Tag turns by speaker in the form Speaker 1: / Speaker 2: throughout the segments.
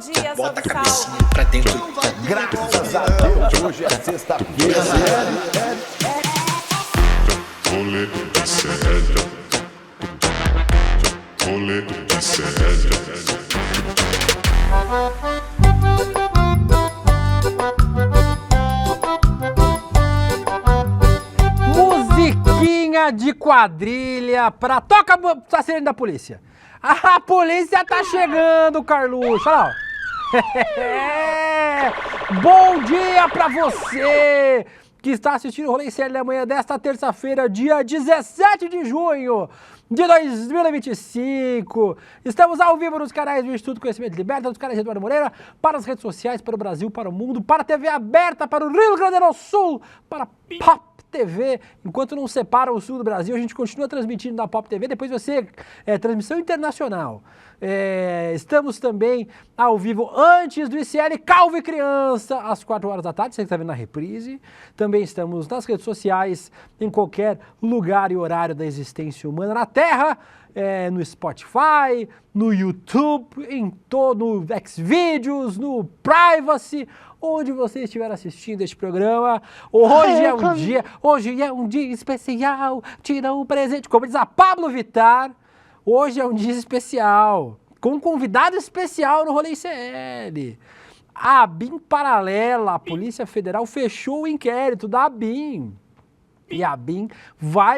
Speaker 1: dia,
Speaker 2: Bota a
Speaker 1: salve,
Speaker 2: cabecinha
Speaker 1: salve.
Speaker 2: pra dentro.
Speaker 3: Graças a Deus, hoje é sexta-feira.
Speaker 4: Rolê de sério. Rolê de sério.
Speaker 5: Musiquinha de quadrilha pra... Toca a sirene da polícia. A polícia tá chegando, Carluxo. Olha lá, ó. Bom dia pra você que está assistindo o Rolê Sério da Manhã desta terça-feira, dia 17 de junho de 2025. Estamos ao vivo nos canais do Instituto Conhecimento Liberta, nos canais de Eduardo Moreira, para as redes sociais, para o Brasil, para o mundo, para a TV aberta, para o Rio Grande do Sul, para Pop TV. Enquanto não separa o sul do Brasil, a gente continua transmitindo da Pop TV, depois você transmissão internacional. Estamos também ao vivo antes do ICL Calvo e Criança, às 4 horas da tarde, você que está vendo na reprise. Também estamos nas redes sociais, em qualquer lugar e horário da existência humana na Terra, no Spotify, no YouTube, em todo no Xvideos, no Privacy, onde você estiver assistindo este programa. Hoje é um dia especial, tira um presente, como diz a Pablo Vittar. Hoje é um dia especial, com um convidado especial no Rolê ICL. A ABIN paralela, a Polícia Federal fechou o inquérito da ABIN. E a ABIN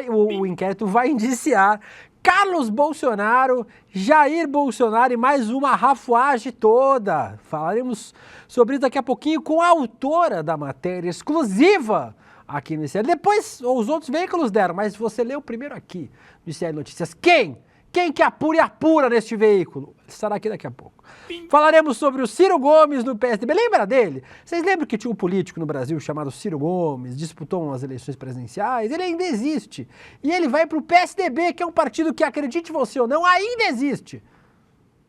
Speaker 5: o inquérito vai indiciar Carlos Bolsonaro, Jair Bolsonaro e mais uma rafuagem toda. Falaremos sobre isso daqui a pouquinho com a autora da matéria exclusiva aqui no ICL. Depois os outros veículos deram, mas você leu primeiro aqui no ICL Notícias. Quem que apura e apura neste veículo? Estará aqui daqui a pouco. Falaremos sobre o Ciro Gomes no PSDB. Lembra dele? Vocês lembram que tinha um político no Brasil chamado Ciro Gomes, disputou umas eleições presidenciais? Ele ainda existe. E ele vai para o PSDB, que é um partido que, acredite você ou não, ainda existe.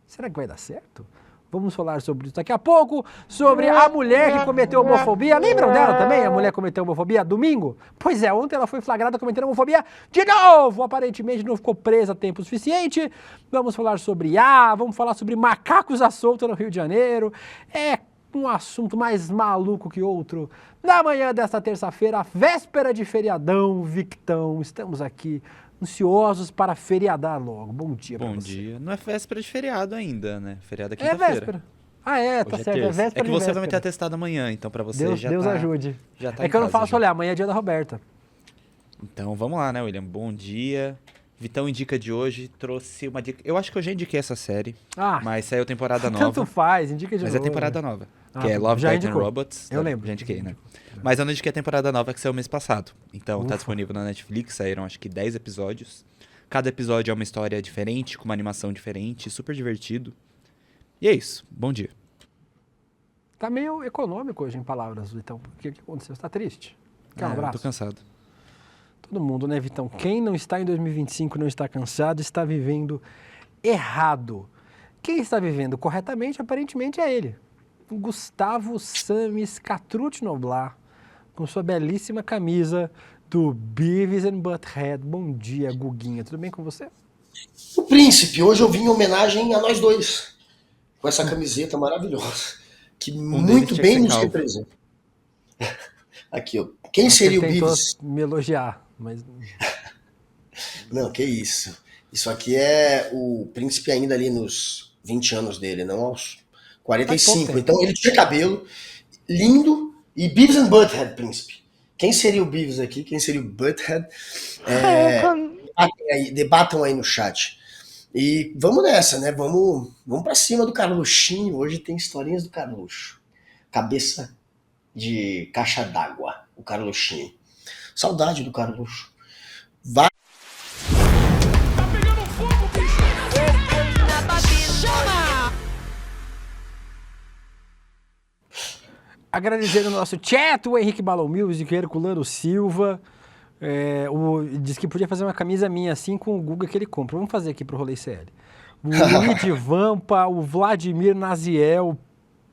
Speaker 5: Será que vai dar certo? Vamos falar sobre isso daqui a pouco, sobre a mulher que cometeu homofobia. Lembram dela também? A mulher cometeu homofobia domingo? Pois é, ontem ela foi flagrada cometendo homofobia de novo. Aparentemente não ficou presa tempo suficiente. Vamos falar sobre vamos falar sobre macacos à solta no Rio de Janeiro. É um assunto mais maluco que outro. Na manhã desta terça-feira, véspera de feriadão, Victão, estamos aqui ansiosos para feriadar logo. Bom dia pra você.
Speaker 6: Bom dia. Não é véspera de feriado ainda, né? Feriado é
Speaker 5: É
Speaker 6: quinta-feira.
Speaker 5: véspera. Ah, tá
Speaker 6: Hoje
Speaker 5: certo. É
Speaker 6: terça.
Speaker 5: véspera
Speaker 6: É que você
Speaker 5: de
Speaker 6: vai meter
Speaker 5: véspera.
Speaker 6: atestado amanhã, então pra você
Speaker 5: Deus ajude.
Speaker 6: Já tá
Speaker 5: É
Speaker 6: em
Speaker 5: que eu não
Speaker 6: casa,
Speaker 5: faço,
Speaker 6: já.
Speaker 5: olha, amanhã é dia da Roberta.
Speaker 6: Então vamos lá, né, William? Bom dia. Vitão indica de hoje, trouxe uma dica. Eu acho que eu já indiquei essa série, mas saiu temporada nova.
Speaker 5: Tanto faz, indica de
Speaker 6: Mas
Speaker 5: novo.
Speaker 6: é temporada nova,
Speaker 5: Ah,
Speaker 6: que é Love,
Speaker 5: já
Speaker 6: Death and
Speaker 5: indicou.
Speaker 6: Robots.
Speaker 5: Eu lembro.
Speaker 6: Já indiquei, né? Mas eu não indiquei a temporada nova que saiu mês passado. Então tá disponível na Netflix, saíram acho que 10 episódios. Cada episódio é uma história diferente, com uma animação diferente, super divertido. E é isso, bom dia.
Speaker 5: Tá meio econômico hoje em palavras, Vitão. O que aconteceu? Você tá triste? Quer um
Speaker 6: Eu
Speaker 5: abraço?
Speaker 6: tô cansado.
Speaker 5: Todo mundo, né, Vitão? Quem não está em 2025 e não está cansado, está vivendo errado. Quem está vivendo corretamente, aparentemente, é ele. O Gustavo Samis Catrute Noblar, com sua belíssima camisa do Beavis and Butthead. Bom dia, Guguinha. Tudo bem com você?
Speaker 2: O Príncipe, hoje eu vim em homenagem a nós dois, com essa camiseta maravilhosa, que muito
Speaker 6: deles tinha
Speaker 2: bem
Speaker 6: que ser
Speaker 2: nos
Speaker 6: calvo.
Speaker 2: representa. Aqui, ó. Quem seria o
Speaker 5: Você tentou
Speaker 2: Beavis?
Speaker 5: me elogiar, mas...
Speaker 2: Não, que isso. Isso aqui é o Príncipe ainda ali nos 20 anos dele, não aos 45. Então ele tinha cabelo lindo e Beavis and Butthead, Príncipe. Quem seria o Beavis aqui? Quem seria o Butthead? Debatam aí no chat. E vamos nessa, né? Vamos pra cima do Carluxinho. Hoje tem historinhas do Carluxo. Cabeça de caixa d'água, o Carluxinho. Saudade do Carluxo. Vai.
Speaker 5: Agradecendo o nosso chat, o Henrique Balão Music, o Herculano Silva. Diz que podia fazer uma camisa minha assim com o Guga que ele compra. Vamos fazer aqui pro Rolê CL. O Luigi Vampa, o Vladimir Naziel,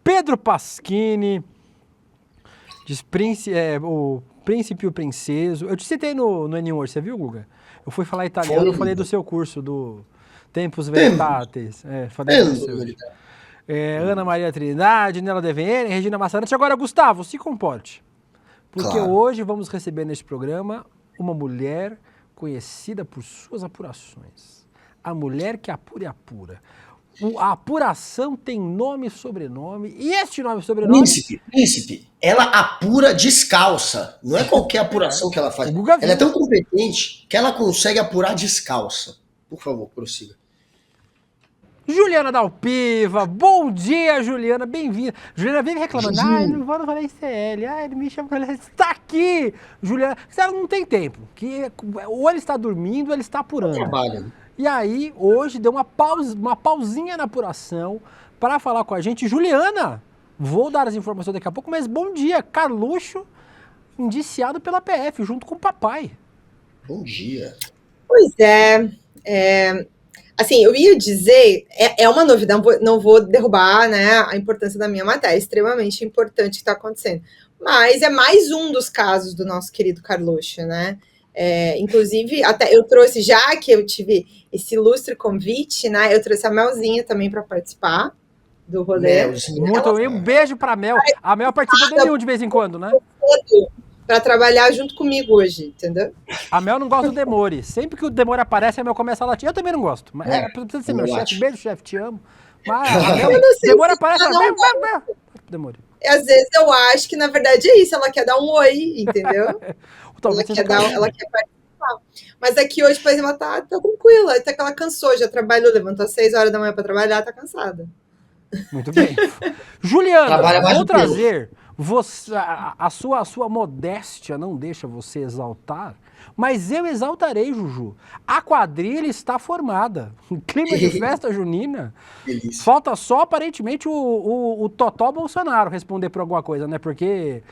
Speaker 5: Pedro Pasquini, o Príncipe e o Princeso. Eu te citei no N-Word, você viu, Guga? Eu fui falar italiano, eu falei do seu curso, do Tempus Veritatis. Falei do seu. Ana Maria Trindade, Nela DVN, Regina Massarantes. Agora, Gustavo, se comporte. Porque
Speaker 2: Claro.
Speaker 5: hoje vamos receber neste programa uma mulher conhecida por suas apurações. A mulher que apura e apura. A apuração tem nome e sobrenome. E este nome e sobrenome...
Speaker 2: Príncipe, ela apura descalça. Não é qualquer apuração que ela faz.
Speaker 5: O Guga viu.
Speaker 2: Ela é tão competente que ela consegue apurar descalça. Por favor, prossiga.
Speaker 5: Juliana Dalpiva, bom dia, Juliana, bem-vinda. Juliana vive reclamando, não vou no Rolê ICL, ele me chama pra ele, está aqui. Juliana, ela não tem tempo, que ou ele está dormindo ou ele está apurando.
Speaker 2: Trabalha, né?
Speaker 5: E aí, hoje, deu uma pausinha na apuração para falar com a gente. Juliana, vou dar as informações daqui a pouco, mas bom dia, Carluxo, indiciado pela PF, junto com o papai.
Speaker 2: Bom dia.
Speaker 1: Pois assim, eu ia dizer, é uma novidade, não vou derrubar, né, a importância da minha matéria, é extremamente importante o que está acontecendo, mas é mais um dos casos do nosso querido Carluxo, né, inclusive, até eu trouxe, já que eu tive esse ilustre convite, né, eu trouxe a Melzinha também para participar do rolê.
Speaker 5: Muito bem, um beijo pra Mel. A Mel participa do N1 de vez em quando, né?
Speaker 1: Para trabalhar junto comigo hoje, entendeu?
Speaker 5: A Mel não gosta do Demore. Sempre que o Demore aparece, a Mel começa a latir. Eu também não gosto. Mas precisa ser meu chefe. Beijo, chefe, te amo. Mas a Mel, Demore aparece, ela... Demore.
Speaker 1: E às vezes eu acho que, na verdade, é isso. Ela quer dar um oi, entendeu? Ela quer participar. Mas aqui hoje, por exemplo, ela tá tranquila. Até que ela cansou, já trabalhou, levantou às 6 horas da manhã para trabalhar, tá cansada.
Speaker 5: Muito bem. Juliana,
Speaker 2: Trabalha mais
Speaker 5: vou
Speaker 2: do que eu.
Speaker 5: trazer... a sua modéstia não deixa você exaltar, mas eu exaltarei, Juju. A quadrilha está formada. Clima de festa junina.
Speaker 2: Delícia.
Speaker 5: Falta só, aparentemente, o Totó Bolsonaro responder por alguma coisa, né? Porque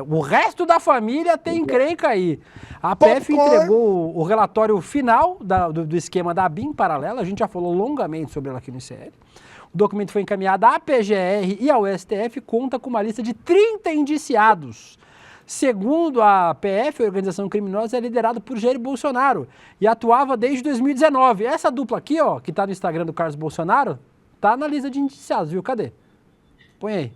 Speaker 5: o resto da família tem encrenca aí. A PF entregou o relatório final do esquema da BIM paralela. A gente já falou longamente sobre ela aqui no ICL. O documento foi encaminhado à PGR e ao STF, conta com uma lista de 30 indiciados. Segundo a PF, a organização criminosa é liderada por Jair Bolsonaro e atuava desde 2019. Essa dupla aqui, ó, que tá no Instagram do Carlos Bolsonaro, tá na lista de indiciados, viu? Cadê? Põe aí.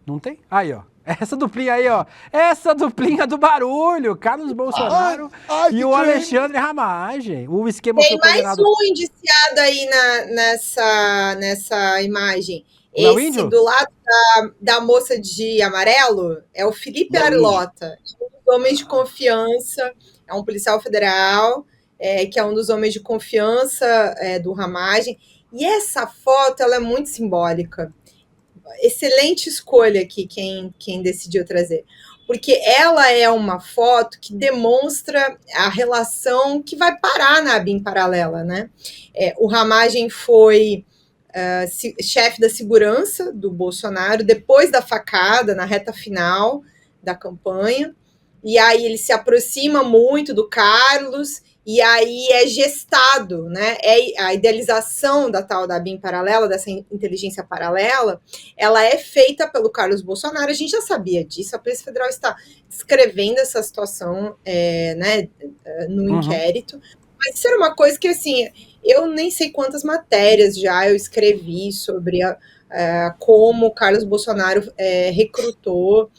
Speaker 5: Não tem? Aí, ó. Essa duplinha aí, ó. Essa duplinha do barulho. Carlos Bolsonaro e o Alexandre Ramagem. O esquema
Speaker 1: tem
Speaker 5: foi
Speaker 1: mais um indiciado aí nessa imagem.
Speaker 5: Não,
Speaker 1: esse
Speaker 5: índio?
Speaker 1: do lado da moça de amarelo é o Felipe Arlota, um dos homens de confiança, é um policial federal, que é um dos homens de confiança do Ramagem. E essa foto, ela é muito simbólica. Excelente escolha aqui quem decidiu trazer, porque ela é uma foto que demonstra a relação que vai parar na BIM paralela, né? O Ramagem foi chefe da segurança do Bolsonaro depois da facada, na reta final da campanha, e aí ele se aproxima muito do Carlos, e aí é gestado, né? A idealização da tal da BIM paralela, dessa inteligência paralela, ela é feita pelo Carlos Bolsonaro. A gente já sabia disso, a Polícia Federal está descrevendo essa situação né, no inquérito. Mas isso era uma coisa que, assim, eu nem sei quantas matérias já eu escrevi sobre como o Carlos Bolsonaro recrutou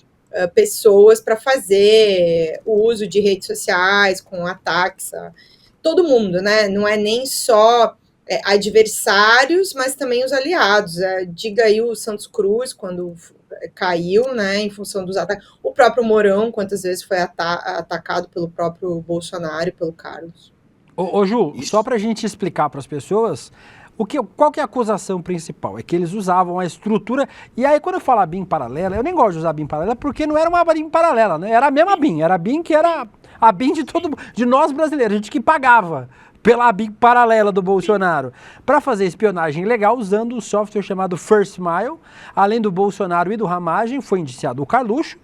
Speaker 1: pessoas para fazer o uso de redes sociais com ataques a todo mundo, né? Não é nem só adversários, mas também os aliados. Diga aí o Santos Cruz, quando caiu, né, em função dos ataques. O próprio Mourão, quantas vezes foi atacado pelo próprio Bolsonaro e pelo Carlos.
Speaker 5: Ô Ju, só para a gente explicar para as pessoas... Qual que é a acusação principal? É que eles usavam a estrutura... E aí, quando eu falo BIM paralela, eu nem gosto de usar BIM paralela, porque não era uma BIM paralela, né? Era a mesma BIM. Era a BIM que era a BIM de nós brasileiros, a gente que pagava pela BIM paralela do Bolsonaro, para fazer espionagem ilegal usando um software chamado First Mile. Além do Bolsonaro e do Ramagem, foi indiciado o Carluxo,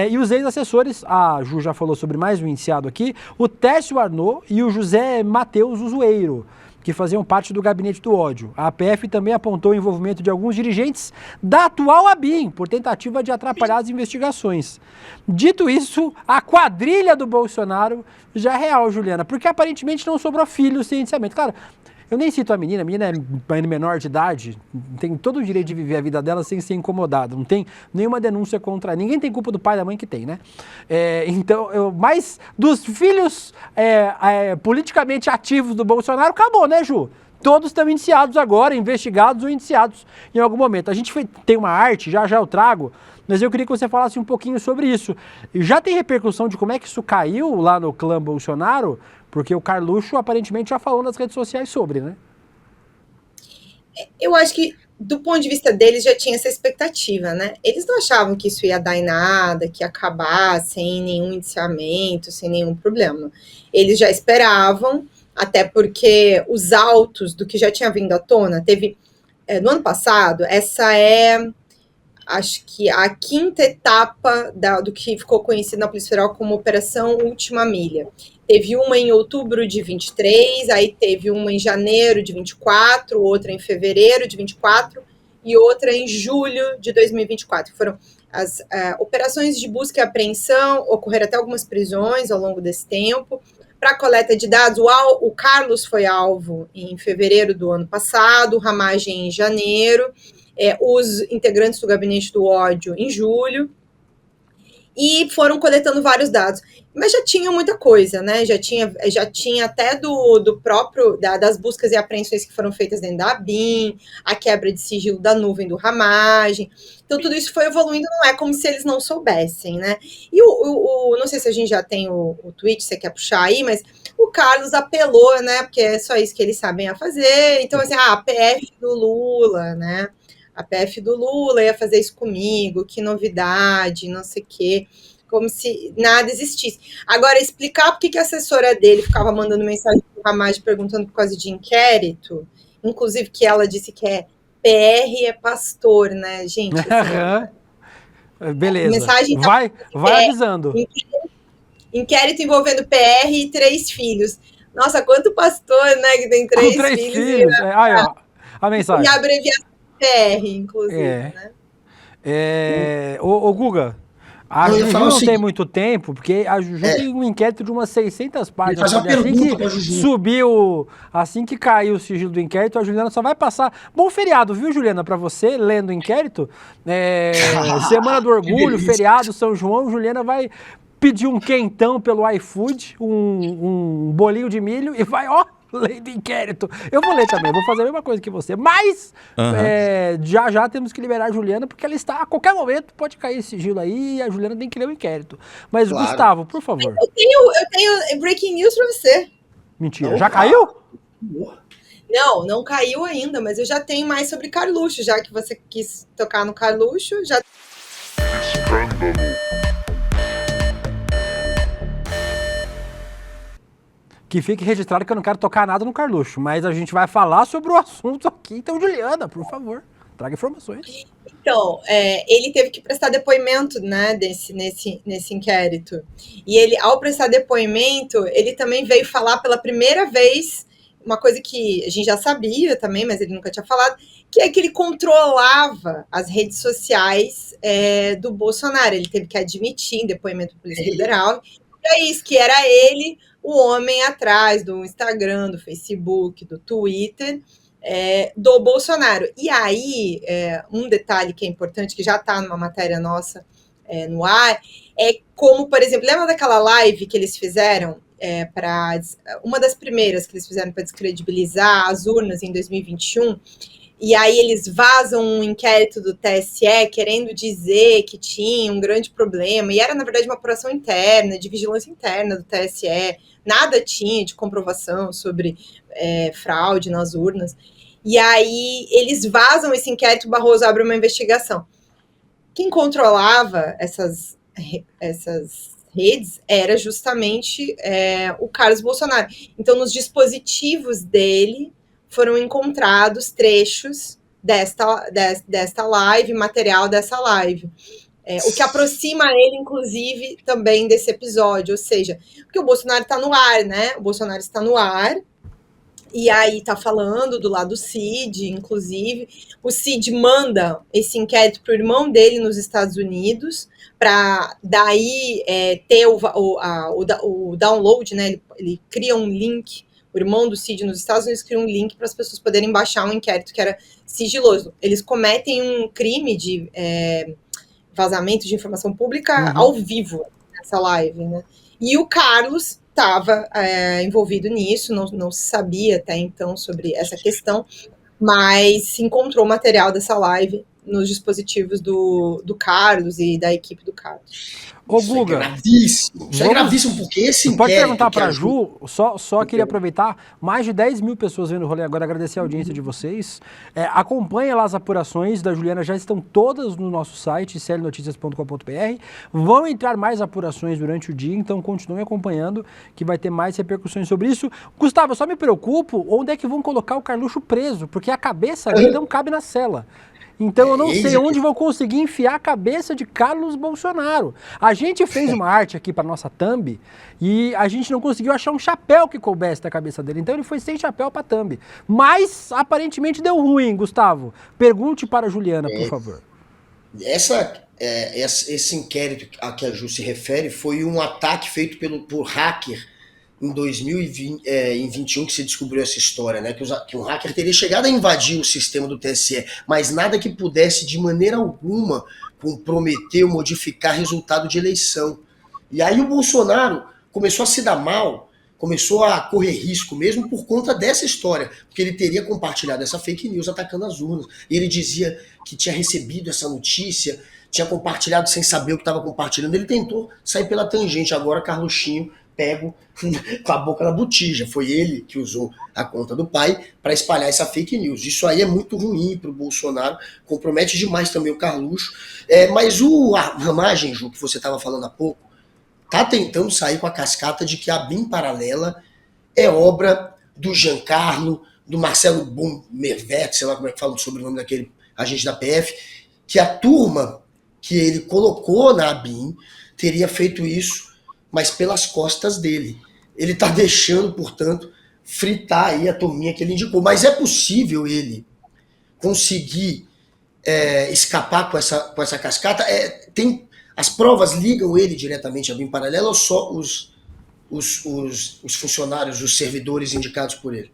Speaker 5: e os ex-assessores, a Ju já falou sobre mais um indiciado aqui, o Técio Arnaud e o José Matheus Uzueiro, que faziam parte do gabinete do ódio. A APF também apontou o envolvimento de alguns dirigentes da atual ABIN, por tentativa de atrapalhar as investigações. Dito isso, a quadrilha do Bolsonaro já é real, Juliana, porque aparentemente não sobrou filho sem indiciamento. Cara, Eu nem cito a menina é menor de idade, tem todo o direito de viver a vida dela sem ser incomodada. Não tem nenhuma denúncia contra... Ninguém tem culpa do pai e da mãe que tem, né? Mas dos filhos politicamente ativos do Bolsonaro, acabou, né, Ju? Todos estão indiciados agora, investigados ou indiciados em algum momento. A gente tem uma arte, já eu trago, mas eu queria que você falasse um pouquinho sobre isso. Já tem repercussão de como é que isso caiu lá no clã Bolsonaro? Porque o Carluxo aparentemente já falou nas redes sociais sobre, né?
Speaker 1: Eu acho que, do ponto de vista deles, já tinha essa expectativa, né? Eles não achavam que isso ia dar em nada, que ia acabar sem nenhum indiciamento, sem nenhum problema. Eles já esperavam, até porque os autos do que já tinha vindo à tona, teve, no ano passado, essa acho que a quinta etapa do que ficou conhecido na Polícia Federal como Operação Última Milha. Teve uma em outubro de 23, aí teve uma em janeiro de 24, outra em fevereiro de 24 e outra em julho de 2024. Foram as operações de busca e apreensão, ocorreram até algumas prisões ao longo desse tempo. Para coleta de dados, o Carlos foi alvo em fevereiro do ano passado, o Ramagem em janeiro, os integrantes do Gabinete do Ódio em julho, e foram coletando vários dados. Mas já tinha muita coisa, né? Já tinha até do próprio, das buscas e apreensões que foram feitas dentro da ABIN, a quebra de sigilo da nuvem do Ramagem. Então, tudo isso foi evoluindo, não é como se eles não soubessem, né? E não sei se a gente já tem o tweet, você quer puxar aí, mas o Carlos apelou, né? Porque é só isso que eles sabem a fazer. Então, assim, a PF do Lula, né? A PF do Lula ia fazer isso comigo, que novidade, não sei o quê, como se nada existisse. Agora, explicar por que a assessora dele ficava mandando mensagem para o Ramagem perguntando por causa de inquérito, inclusive que ela disse que PR é pastor, né, gente?
Speaker 5: Assim, beleza,
Speaker 1: mensagem
Speaker 5: vai avisando.
Speaker 1: Inquérito envolvendo PR e 3 filhos. Nossa, quanto pastor, né, que tem 3 filhos.
Speaker 5: 3 filhos, aí, ó, a mensagem.
Speaker 1: E a abreviação PR, inclusive, né?
Speaker 5: Ô, Guga, a Juju não tem muito tempo, porque a Juju tem um inquérito de umas 600 páginas.
Speaker 2: Fazer uma pergunta pra Juju.
Speaker 5: Subiu, assim que caiu o sigilo do inquérito, a Juliana só vai passar... Bom feriado, viu, Juliana, pra você, lendo o inquérito. Semana do Orgulho, feriado, São João, Juliana vai pedir um quentão pelo iFood, um bolinho de milho e vai, ó, ler do inquérito. Eu vou ler também, vou fazer a mesma coisa que você, mas já temos que liberar a Juliana, porque ela está, a qualquer momento, pode cair esse sigilo aí e a Juliana tem que ler o inquérito. Mas, claro. Gustavo, por favor.
Speaker 1: Eu tenho breaking news pra você.
Speaker 5: Mentira, já caiu?
Speaker 1: Não caiu ainda, mas eu já tenho mais sobre Carluxo, já que você quis tocar no Carluxo, já...
Speaker 5: Que fique registrado que eu não quero tocar nada no Carluxo, mas a gente vai falar sobre o assunto aqui. Então, Juliana, por favor, traga informações.
Speaker 1: Então, ele teve que prestar depoimento, né, nesse inquérito. E ele, ao prestar depoimento, ele também veio falar pela primeira vez uma coisa que a gente já sabia também, mas ele nunca tinha falado, que é que ele controlava as redes sociais do Bolsonaro. Ele teve que admitir em depoimento da Polícia Federal. É isso, que era ele o homem atrás do Instagram, do Facebook, do Twitter, do Bolsonaro. E aí, um detalhe que é importante, que já está numa matéria nossa no ar, é como, por exemplo, lembra daquela live que eles fizeram, uma das primeiras que eles fizeram para descredibilizar as urnas em 2021, e aí eles vazam um inquérito do TSE querendo dizer que tinha um grande problema, e era, na verdade, uma apuração interna, de vigilância interna do TSE, nada tinha de comprovação sobre fraude nas urnas. E aí eles vazam esse inquérito, o Barroso abre uma investigação. Quem controlava essas redes era justamente o Carlos Bolsonaro. Então, nos dispositivos dele foram encontrados trechos desta live, material dessa live. O que aproxima ele, inclusive, também desse episódio, ou seja, porque o Bolsonaro está no ar, né? O Bolsonaro está no ar, e aí está falando do lado do Cid, inclusive. O Cid manda esse inquérito para o irmão dele nos Estados Unidos, para daí ter o download, né? Ele cria um link o irmão do Cid nos Estados Unidos criou um link para as pessoas poderem baixar um inquérito que era sigiloso. Eles cometem um crime de vazamento de informação pública ao vivo nessa live, né? E o Carlos estava envolvido nisso, não se sabia até então sobre essa questão, mas se encontrou material dessa live nos dispositivos do Carlos e da equipe do Carlos.
Speaker 5: Ô,
Speaker 2: Isso
Speaker 5: Guga,
Speaker 2: é gravíssimo. Isso é gravíssimo porque esse
Speaker 5: pode
Speaker 2: inquérito
Speaker 5: perguntar
Speaker 2: que
Speaker 5: para
Speaker 2: a
Speaker 5: a Ju, só queria aproveitar, mais de 10 mil pessoas vendo o rolê agora, agradecer a audiência de vocês. Acompanhe lá as apurações da Juliana, já estão todas no nosso site, clnoticias.com.br. Vão entrar mais apurações durante o dia, então continuem acompanhando, que vai ter mais repercussões sobre isso. Gustavo, eu só me preocupo onde é que vão colocar o Carluxo preso, porque a cabeça dele não cabe na cela. Então eu não sei onde vou conseguir enfiar a cabeça de Carlos Bolsonaro. A gente fez uma arte aqui para nossa thumb e a gente não conseguiu achar um chapéu que coubesse da cabeça dele. Então ele foi sem chapéu para thumb. Mas aparentemente deu ruim, Gustavo. Pergunte para a Juliana, por favor.
Speaker 2: Esse inquérito a que a Ju se refere foi um ataque feito por hacker em 2021 que se descobriu essa história, né? Que um hacker teria chegado a invadir o sistema do TSE, mas nada que pudesse de maneira alguma comprometer ou modificar resultado de eleição. E aí o Bolsonaro começou a se dar mal, começou a correr risco mesmo por conta dessa história, porque ele teria compartilhado essa fake news atacando as urnas. E ele dizia que tinha recebido essa notícia, tinha compartilhado sem saber o que estava compartilhando. Ele tentou sair pela tangente. Agora Carluxinho pego com a boca na botija. Foi ele que usou a conta do pai para espalhar essa fake news. Isso aí é muito ruim para o Bolsonaro, compromete demais também o Carluxo. Mas a Ramagem, Ju, que você estava falando há pouco, tá tentando sair com a cascata de que a BIM Paralela é obra do Giancarlo, do Marcelo Bommervet, sei lá como é que fala o sobrenome daquele agente da PF, que a turma que ele colocou na BIM teria feito isso, mas pelas costas dele. Ele está deixando, portanto, fritar aí a turminha que ele indicou. Mas é possível ele conseguir escapar com essa cascata? As provas ligam ele diretamente à BIM Paralela ou só os funcionários, os servidores indicados por ele?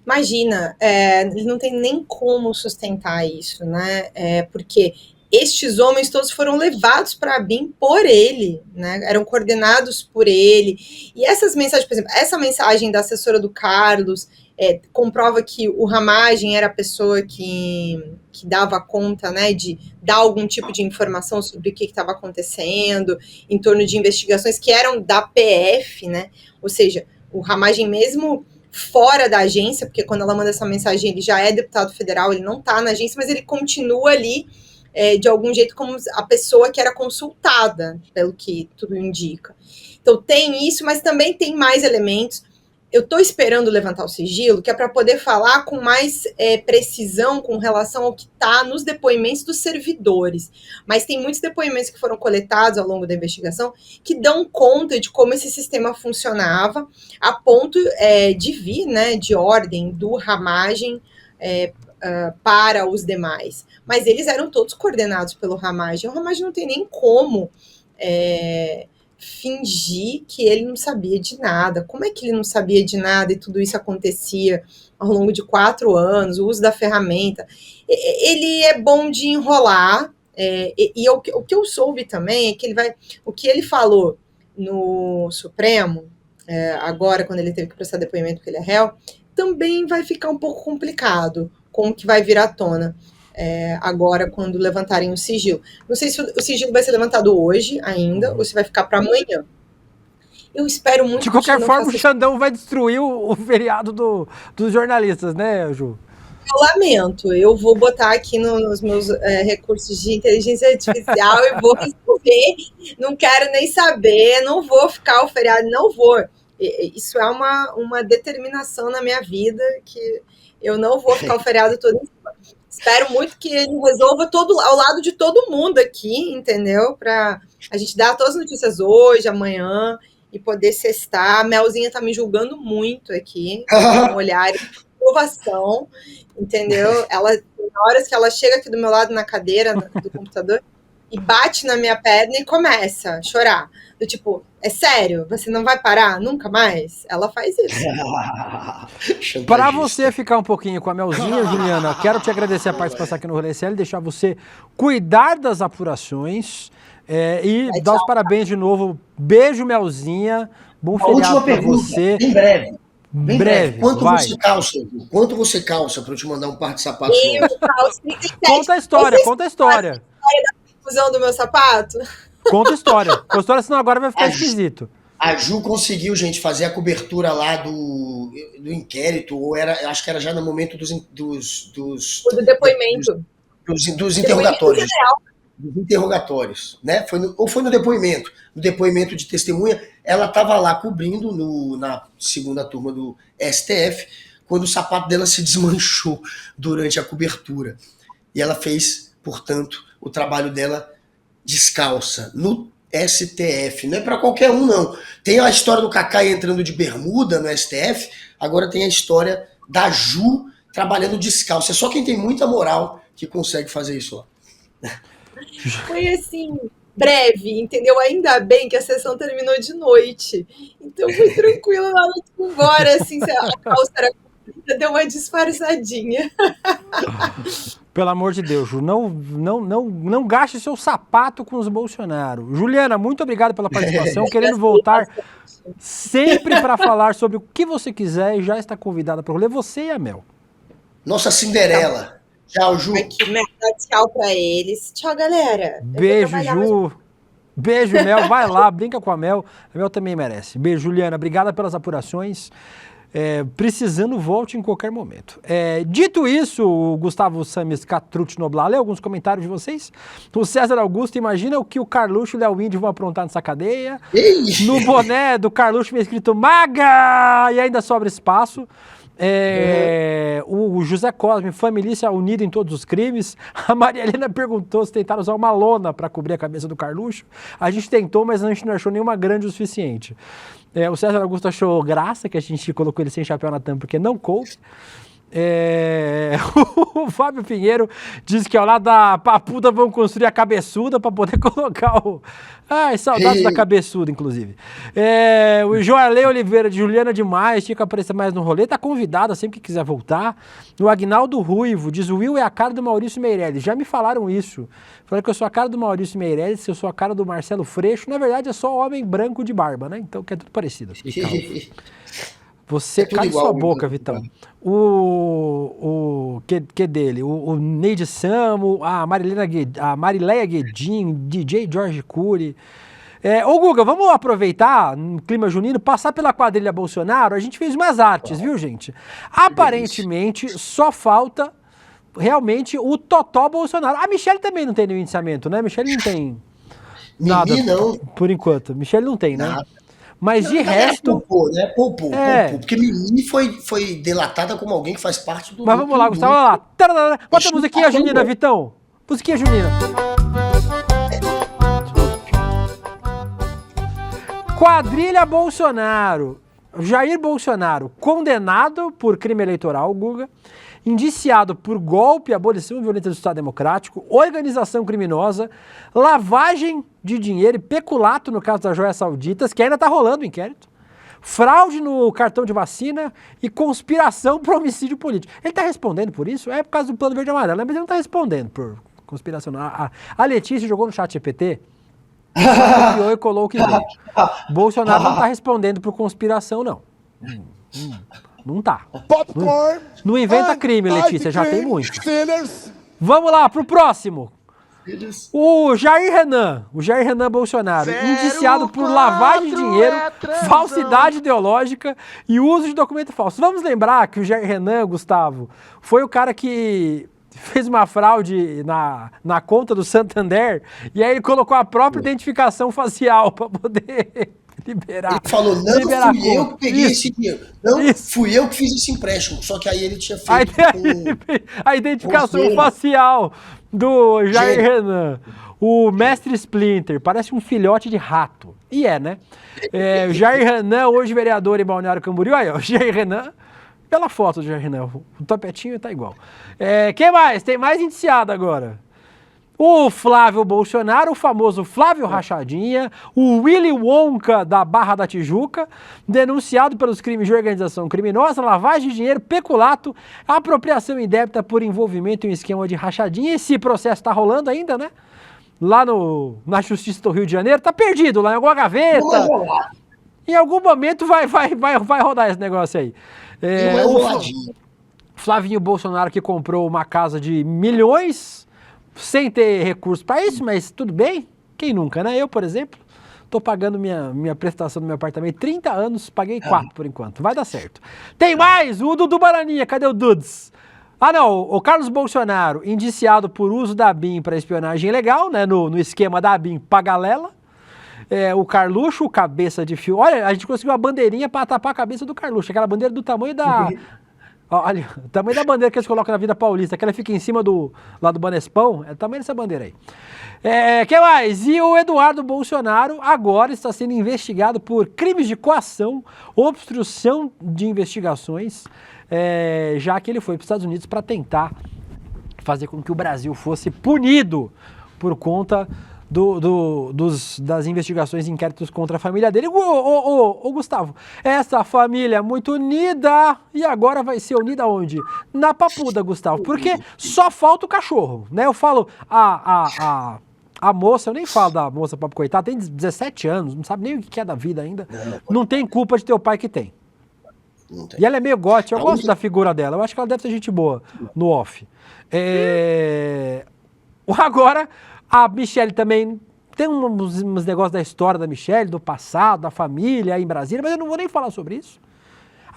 Speaker 1: Imagina, ele não tem nem como sustentar isso, né? Porque estes homens todos foram levados para a BIM por ele, né? Eram coordenados por ele. E essas mensagens, por exemplo, essa mensagem da assessora do Carlos comprova que o Ramagem era a pessoa que dava conta, né, de dar algum tipo de informação sobre o que estava acontecendo em torno de investigações que eram da PF, né? Ou seja, o Ramagem mesmo fora da agência, porque quando ela manda essa mensagem ele já é deputado federal, ele não está na agência, mas ele continua ali de algum jeito como a pessoa que era consultada, pelo que tudo indica. Então tem isso, mas também tem mais elementos. Eu estou esperando levantar o sigilo, que é para poder falar com mais precisão com relação ao que está nos depoimentos dos servidores. Mas tem muitos depoimentos que foram coletados ao longo da investigação que dão conta de como esse sistema funcionava, a ponto de vir, né, de ordem do Ramagem para os demais. Mas eles eram todos coordenados pelo Ramagem. O Ramagem não tem nem como fingir que ele não sabia de nada. Como é que ele não sabia de nada e tudo isso acontecia ao longo de 4 anos, o uso da ferramenta? Ele é bom de enrolar, o que eu soube também é que o que ele falou no Supremo, agora quando ele teve que prestar depoimento porque ele é réu, também vai ficar um pouco complicado com o que vai vir à tona. Agora, quando levantarem o sigilo. Não sei se o sigilo vai ser levantado hoje ainda, ou se vai ficar para amanhã. Eu espero muito.
Speaker 5: De qualquer forma, o Xandão vai destruir o feriado dos jornalistas, né, Ju?
Speaker 1: Eu lamento. Eu vou botar aqui nos meus recursos de inteligência artificial e vou resolver. Não quero nem saber, não vou ficar o feriado, não vou. Isso é uma determinação na minha vida, que eu não vou ficar o feriado todo em cima. Espero muito que ele resolva ao lado de todo mundo aqui, entendeu? Para a gente dar todas as notícias hoje, amanhã, e poder sextar. A Melzinha tá me julgando muito aqui, com um olhar de aprovação, entendeu? Ela, tem horas que ela chega aqui do meu lado na cadeira do computador, e bate na minha perna e começa a chorar. Do tipo, é sério? Você não vai parar nunca mais? Ela faz isso.
Speaker 5: Para você ficar um pouquinho com a Melzinha, Juliana, quero te agradecer a participação aqui no Rolê CL, deixar você cuidar das apurações e dar os parabéns de novo. Beijo, Melzinha. Bom feriado para você.
Speaker 2: Em breve. Bem
Speaker 5: breve.
Speaker 2: Quanto
Speaker 5: vai.
Speaker 2: você calça? Quanto você calça para eu te mandar um par de sapatos?
Speaker 1: Eu calço 37.
Speaker 5: Conta a história.
Speaker 1: Da confusão do meu sapato?
Speaker 5: Conta a história, senão agora vai ficar esquisito.
Speaker 2: A Ju conseguiu, gente, fazer a cobertura lá do inquérito, ou acho que era já no momento dos
Speaker 1: Do depoimento.
Speaker 2: Dos interrogatórios. Dos interrogatórios, né? Foi no depoimento. No depoimento de testemunha, ela estava lá cobrindo na segunda turma do STF, quando o sapato dela se desmanchou durante a cobertura. E ela fez, portanto, o trabalho dela descalça, no STF. Não é para qualquer um, não. Tem a história do Cacá entrando de bermuda no STF, agora tem a história da Ju trabalhando descalça. É só quem tem muita moral que consegue fazer isso lá.
Speaker 1: Foi assim, breve, entendeu? Ainda bem que a sessão terminou de noite. Então foi tranquilo na hora de ir embora, assim, a calça era comprida, deu uma disfarçadinha.
Speaker 5: Pelo amor de Deus, Ju, não gaste seu sapato com os Bolsonaro. Juliana, muito obrigado pela participação, querendo voltar sempre para falar sobre o que você quiser e já está convidada para o rolê, você e a Mel.
Speaker 2: Nossa Cinderela. Tchau, Ju.
Speaker 1: Aqui, Mel, dá tchau pra eles. Tchau, galera.
Speaker 5: Beijo, Ju. Beijo, Mel. Vai lá, brinca com a Mel. A Mel também merece. Beijo, Juliana. Obrigada pelas apurações. Precisando, volte em qualquer momento. Dito isso, o Gustavo Samis Catrucci Noblar, lê alguns comentários de vocês. O César Augusto, imagina o que o Carluxo e o Léo Índio vão aprontar nessa cadeia. No boné do Carluxo me escrito MAGA! E ainda sobra espaço. O José Cosme, família unida em todos os crimes. A Maria Helena perguntou se tentaram usar uma lona para cobrir a cabeça do Carluxo. A gente tentou, mas a gente não achou nenhuma grande o suficiente. O César Augusto achou graça que a gente colocou ele sem chapéu na tampa, porque não coube. O Fábio Pinheiro diz que ao lado da papuda vão construir a cabeçuda para poder colocar o... Ai, saudades da cabeçuda, inclusive. O Joarley Oliveira, de Juliana demais, tinha que aparecer mais no rolê, tá convidada sempre que quiser voltar. O Agnaldo Ruivo diz: o Will é a cara do Maurício Meirelles. Já me falaram isso. Falaram que eu sou a cara do Maurício Meirelles, que eu sou a cara do Marcelo Freixo. Na verdade, é só homem branco de barba, né? Então, que é tudo parecido. Você cala sua boca, Vitão. Que dele? O Neide Samo, a Marileia Guedin, DJ Jorge Cury. Ô Guga, vamos aproveitar, no clima junino, passar pela quadrilha Bolsonaro. A gente fez umas artes, viu, gente? Aparentemente, só falta realmente o Totó Bolsonaro. A Michelle também não tem nenhum indiciamento, né? A Michelle não tem nada,
Speaker 2: não.
Speaker 5: Por enquanto. Michelle não tem, né?
Speaker 2: Nada.
Speaker 5: Mas de resto...
Speaker 2: Poupou. Porque Mimi foi delatada como alguém que faz parte do...
Speaker 5: Mas vamos lá, Gustavo, olha lá. Bota a musiquinha junina, Vitão. Musiquinha junina. Quadrilha Bolsonaro. Jair Bolsonaro, condenado por crime eleitoral, Guga, indiciado por golpe, abolição violenta do Estado Democrático, organização criminosa, lavagem de dinheiro e peculato no caso das joias sauditas, que ainda está rolando o inquérito, fraude no cartão de vacina e conspiração para homicídio político. Ele está respondendo por isso? É por causa do Plano Verde e Amarelo, mas ele não está respondendo por conspiração. A Letícia jogou no chat GPT, copiou e colou o que veio. Bolsonaro não está respondendo por conspiração, não. Não tá. Não inventa crime, Letícia, já tem muito. Vamos lá, pro próximo. O Jair Renan Bolsonaro, indiciado por lavagem de dinheiro, falsidade ideológica e uso de documento falso. Vamos lembrar que o Jair Renan, Gustavo, foi o cara que fez uma fraude na conta do Santander e aí ele colocou a própria identificação facial para poder... liberar.
Speaker 2: Ele falou, não fui eu que peguei esse dinheiro. Fui eu que fiz esse empréstimo. Só que aí ele tinha feito
Speaker 5: a identificação facial do Jair Renan. O mestre Splinter, parece um filhote de rato. E né? O Jair Renan, hoje vereador em Balneário Camboriú. Aí, ó, o Jair Renan, pela foto do Jair Renan, o topetinho tá igual. Quem mais? Tem mais indiciado agora. O Flávio Bolsonaro, o famoso Flávio Rachadinha, o Willy Wonka da Barra da Tijuca, denunciado pelos crimes de organização criminosa, lavagem de dinheiro, peculato, apropriação indébita por envolvimento em um esquema de rachadinha. Esse processo está rolando ainda, né? Lá na Justiça do Rio de Janeiro, tá perdido lá em alguma gaveta. Em algum momento vai rodar esse negócio aí. O Flavinho Bolsonaro que comprou uma casa de milhões sem ter recurso para isso, mas tudo bem. Quem nunca, né? Eu, por exemplo, tô pagando minha prestação do meu apartamento 30 anos, paguei 4 por enquanto. Vai dar certo. Tem mais! O Dudu Bananinha, cadê o Dudes? Ah, não, o Carlos Bolsonaro, indiciado por uso da BIM para espionagem ilegal, né? No esquema da BIM Pagalela. O Carluxo, o cabeça de fio. Olha, a gente conseguiu uma bandeirinha para tapar a cabeça do Carluxo. Aquela bandeira do tamanho da... Olha, o tamanho da bandeira que eles colocam na Vida Paulista, que ela fica em cima lá do Banespão, é o tamanho dessa bandeira aí. Que mais? E o Eduardo Bolsonaro agora está sendo investigado por crimes de coação, obstrução de investigações, já que ele foi para os Estados Unidos para tentar fazer com que o Brasil fosse punido por conta das investigações e inquéritos contra a família dele. Ô, Gustavo, essa família é muito unida e agora vai ser unida onde? Na papuda, Gustavo, porque só falta o cachorro, né? Eu falo, a moça, eu nem falo da moça pobre coitada, tem 17 anos, não sabe nem o que é da vida ainda, não tem culpa de ter o pai que tem. E ela é meio gótica, eu gosto da figura dela, eu acho que ela deve ser gente boa no off. Agora... A Michelle também tem uns negócios da história da Michelle, do passado, da família aí em Brasília, mas eu não vou nem falar sobre isso.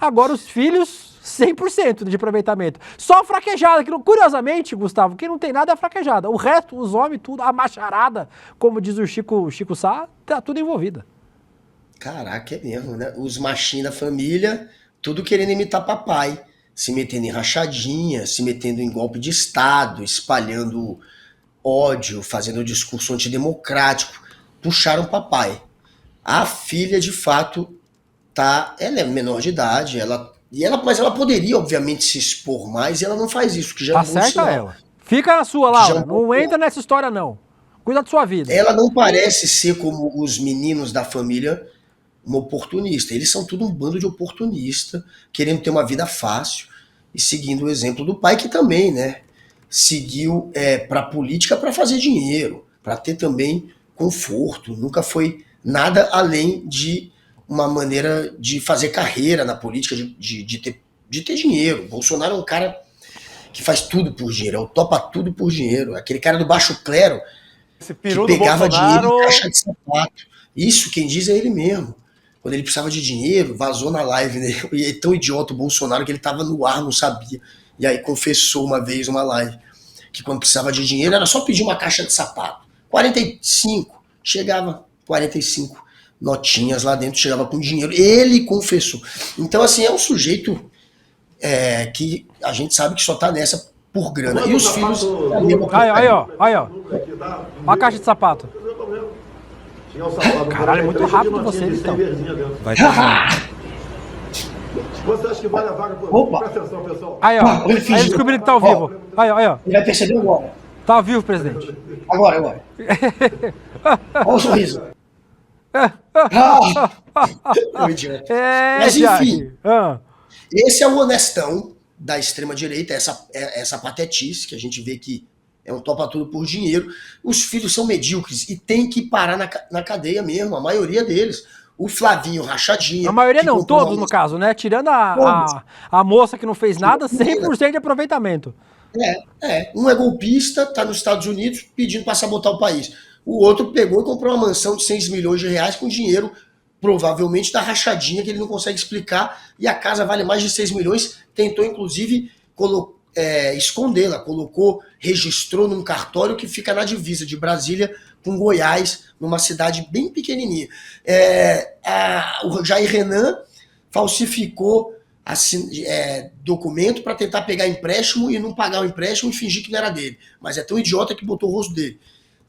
Speaker 5: Agora os filhos, 100% de aproveitamento. Só a fraquejada, que curiosamente, Gustavo, quem não tem nada é a fraquejada. O resto, os homens, tudo, a macharada, como diz o Chico Sá, tá tudo envolvida.
Speaker 2: Caraca, é mesmo, né? Os machinhos da família, tudo querendo imitar papai. Se metendo em rachadinha, se metendo em golpe de Estado, espalhando... ódio, fazendo um discurso antidemocrático, puxaram o papai. A filha, de fato, ela é menor de idade, mas ela poderia, obviamente, se expor mais, e ela não faz isso, que já
Speaker 5: tá certa ela. Fica na sua, Laura, não entra nessa história, não. Cuida da sua vida.
Speaker 2: Ela não parece ser como os meninos da família, uma oportunista. Eles são tudo um bando de oportunista, querendo ter uma vida fácil, e seguindo o exemplo do pai, que também, né? Seguiu para a política para fazer dinheiro, para ter também conforto. Nunca foi nada além de uma maneira de fazer carreira na política, de ter dinheiro. Bolsonaro é um cara que faz tudo por dinheiro, topa tudo por dinheiro. Aquele cara do baixo clero que pegava dinheiro em caixa de sapato. Isso quem diz é ele mesmo. Quando ele precisava de dinheiro, vazou na live, né? E é tão idiota o Bolsonaro que ele estava no ar, não sabia. E aí confessou uma vez uma live que quando precisava de dinheiro era só pedir uma caixa de sapato. 45, chegava 45 notinhas lá dentro, chegava com dinheiro. Ele confessou. Então, assim, é um sujeito que a gente sabe que só tá nessa por grana. E os filhos...
Speaker 5: Aí, ó. Olha a caixa de sapato. Caralho, é muito rápido você, então.
Speaker 6: Vai tomar.
Speaker 3: Você acha que vale a vaga? Presta atenção, pessoal.
Speaker 5: Aí, ó. Aí descobriram que tá ao vivo. Aí, ó.
Speaker 2: Ele vai perceber agora.
Speaker 5: Tá ao vivo, presidente.
Speaker 2: Agora. Olha o sorriso. Mas enfim, esse é o honestão da extrema-direita, essa patetice que a gente vê que é um topa tudo por dinheiro. Os filhos são medíocres e tem que parar na cadeia mesmo, a maioria deles. O Flavinho Rachadinha.
Speaker 5: A maioria não, todos no caso, né? Tirando a moça que não fez nada, 100% de aproveitamento.
Speaker 2: Um é golpista, tá nos Estados Unidos pedindo para sabotar o país. O outro pegou e comprou uma mansão de 6 milhões de reais com dinheiro, provavelmente da rachadinha, que ele não consegue explicar, e a casa vale mais de 6 milhões, tentou inclusive escondê-la, registrou num cartório que fica na divisa de Brasília com Goiás, numa cidade bem pequenininha. O Jair Renan falsificou documento para tentar pegar empréstimo e não pagar o empréstimo e fingir que não era dele. Mas é tão idiota que botou o rosto dele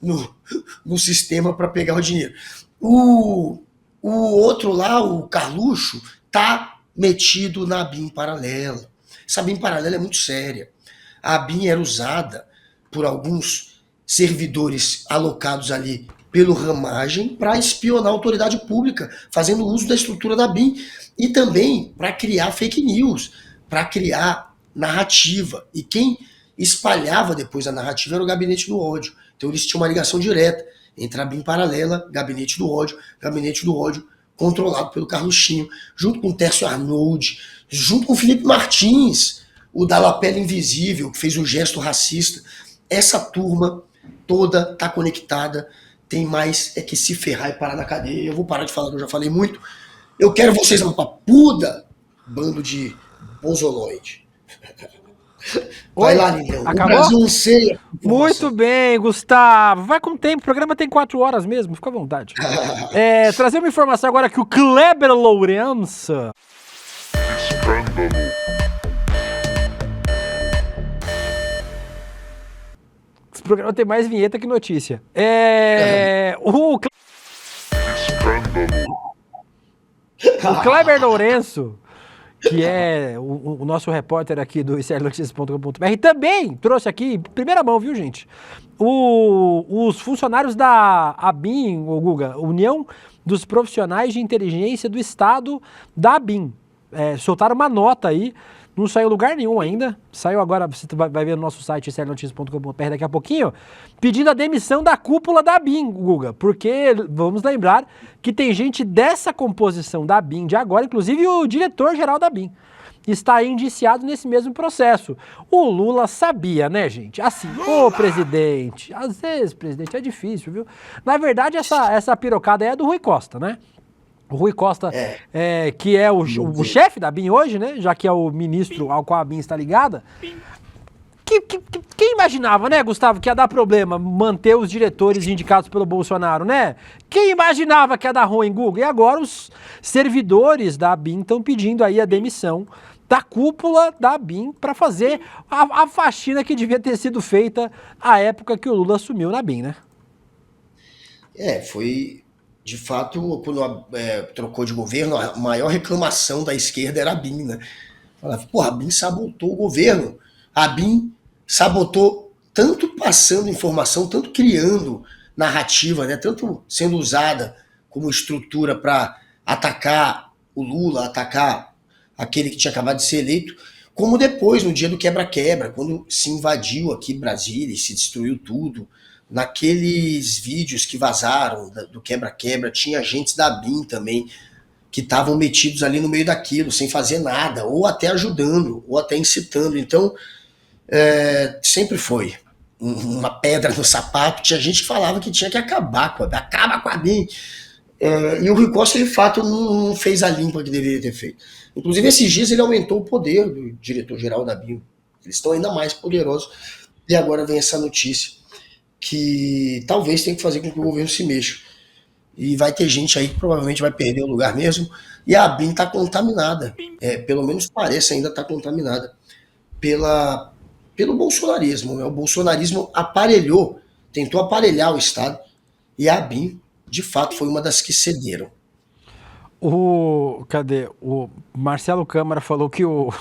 Speaker 2: no sistema para pegar o dinheiro. O outro lá, o Carluxo, tá metido na BIM paralela. Essa BIM paralela é muito séria. A BIM era usada por alguns servidores alocados ali pelo Ramagem para espionar a autoridade pública, fazendo uso da estrutura da BIM e também para criar fake news, para criar narrativa. E quem espalhava depois a narrativa era o Gabinete do Ódio. Então eles tinham uma ligação direta entre a BIM paralela, Gabinete do Ódio controlado pelo Carluxinho, junto com o Tércio Arnold, junto com o Felipe Martins, o da lapela invisível, que fez um gesto racista. Essa turma toda tá conectada, tem mais é que se ferrar e parar na cadeia. Eu vou parar de falar, que eu já falei muito. Eu quero vocês uma papuda, bando de bonzoloide. Vai lá, Lindão.
Speaker 5: Acabou?
Speaker 2: O Brasil anseia.
Speaker 5: Muito bem, Gustavo. Vai com tempo, o programa tem 4 horas mesmo, fica à vontade. Trazer uma informação agora que o Kleber Lourenço...
Speaker 4: Escândalo.
Speaker 5: Esse programa tem mais vinheta que notícia.
Speaker 4: Escândalo.
Speaker 5: O Kleber Lourenço, que é o nosso repórter aqui do icrnoticias.com.br, também trouxe aqui, em primeira mão, viu, gente? Os funcionários da ABIN, o Guga, União dos Profissionais de Inteligência do Estado da ABIN. Soltaram uma nota aí, não saiu em lugar nenhum ainda, saiu agora, você vai ver no nosso site icrnoticias.com.br daqui a pouquinho, pedindo a demissão da cúpula da ABIN, Guga, porque vamos lembrar que tem gente dessa composição da ABIN de agora, inclusive o diretor-geral da ABIN, está indiciado nesse mesmo processo. O Lula sabia, né, gente? Assim, presidente, às vezes, presidente, é difícil, viu? Na verdade, essa pirocada aí é do Rui Costa, né? O Rui Costa, que é o chefe da ABIN hoje, né? Já que é o ministro ao qual a ABIN está ligada. Quem imaginava, né, Gustavo, que ia dar problema manter os diretores indicados pelo Bolsonaro, né? Quem imaginava que ia dar ruim, Google? E agora os servidores da ABIN estão pedindo aí a demissão da cúpula da ABIN para fazer a faxina que devia ter sido feita à época que o Lula assumiu na ABIN, né?
Speaker 2: Foi... De fato, quando trocou de governo, a maior reclamação da esquerda era a ABIN, né? Falava, a ABIN sabotou o governo. A ABIN sabotou tanto passando informação, tanto criando narrativa, né? Tanto sendo usada como estrutura para atacar o Lula, atacar aquele que tinha acabado de ser eleito, como depois, no dia do quebra-quebra, quando se invadiu aqui Brasília e se destruiu tudo. Naqueles vídeos que vazaram do quebra-quebra, tinha agentes da ABIN também que estavam metidos ali no meio daquilo, sem fazer nada, ou até ajudando, ou até incitando. Então, sempre foi uma pedra no sapato. Tinha gente que falava que tinha que acabar acaba com a ABIN. E o Rui Costa, de fato, não fez a limpa que deveria ter feito. Inclusive, esses dias ele aumentou o poder do diretor-geral da ABIN. Eles estão ainda mais poderosos. E agora vem essa notícia que talvez tenha que fazer com que o governo se mexa. E vai ter gente aí que provavelmente vai perder o lugar mesmo. E a ABIN está contaminada. Pelo menos parece ainda estar contaminada pelo bolsonarismo. Né? O bolsonarismo tentou aparelhar o Estado. E a ABIN, de fato, foi uma das que cederam.
Speaker 5: O Marcelo Câmara falou que o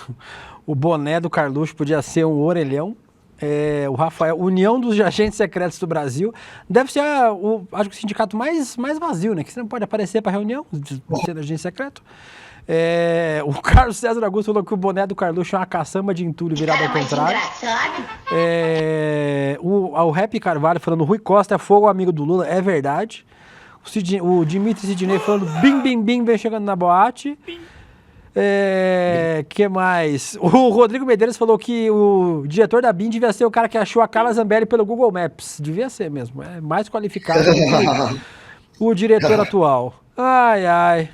Speaker 5: boné do Carluxo podia ser um orelhão. O Rafael, União dos Agentes Secretos do Brasil, deve ser acho que o sindicato mais vazio, né? Que você não pode aparecer para reunião, ser agente secreto. O Carlos César Augusto falou que o boné do Carluxo é uma caçamba de entulho virado ao contrário. O Rap Carvalho falando, Rui Costa é fogo amigo do Lula, é verdade. O Dimitri Sidney falando, bim, bim, bim, vem chegando na boate. Que mais? O Rodrigo Medeiros falou que o diretor da BIM devia ser o cara que achou a Carla Zambelli pelo Google Maps. Devia ser mesmo. É mais qualificado do que o diretor atual. Ai, ai.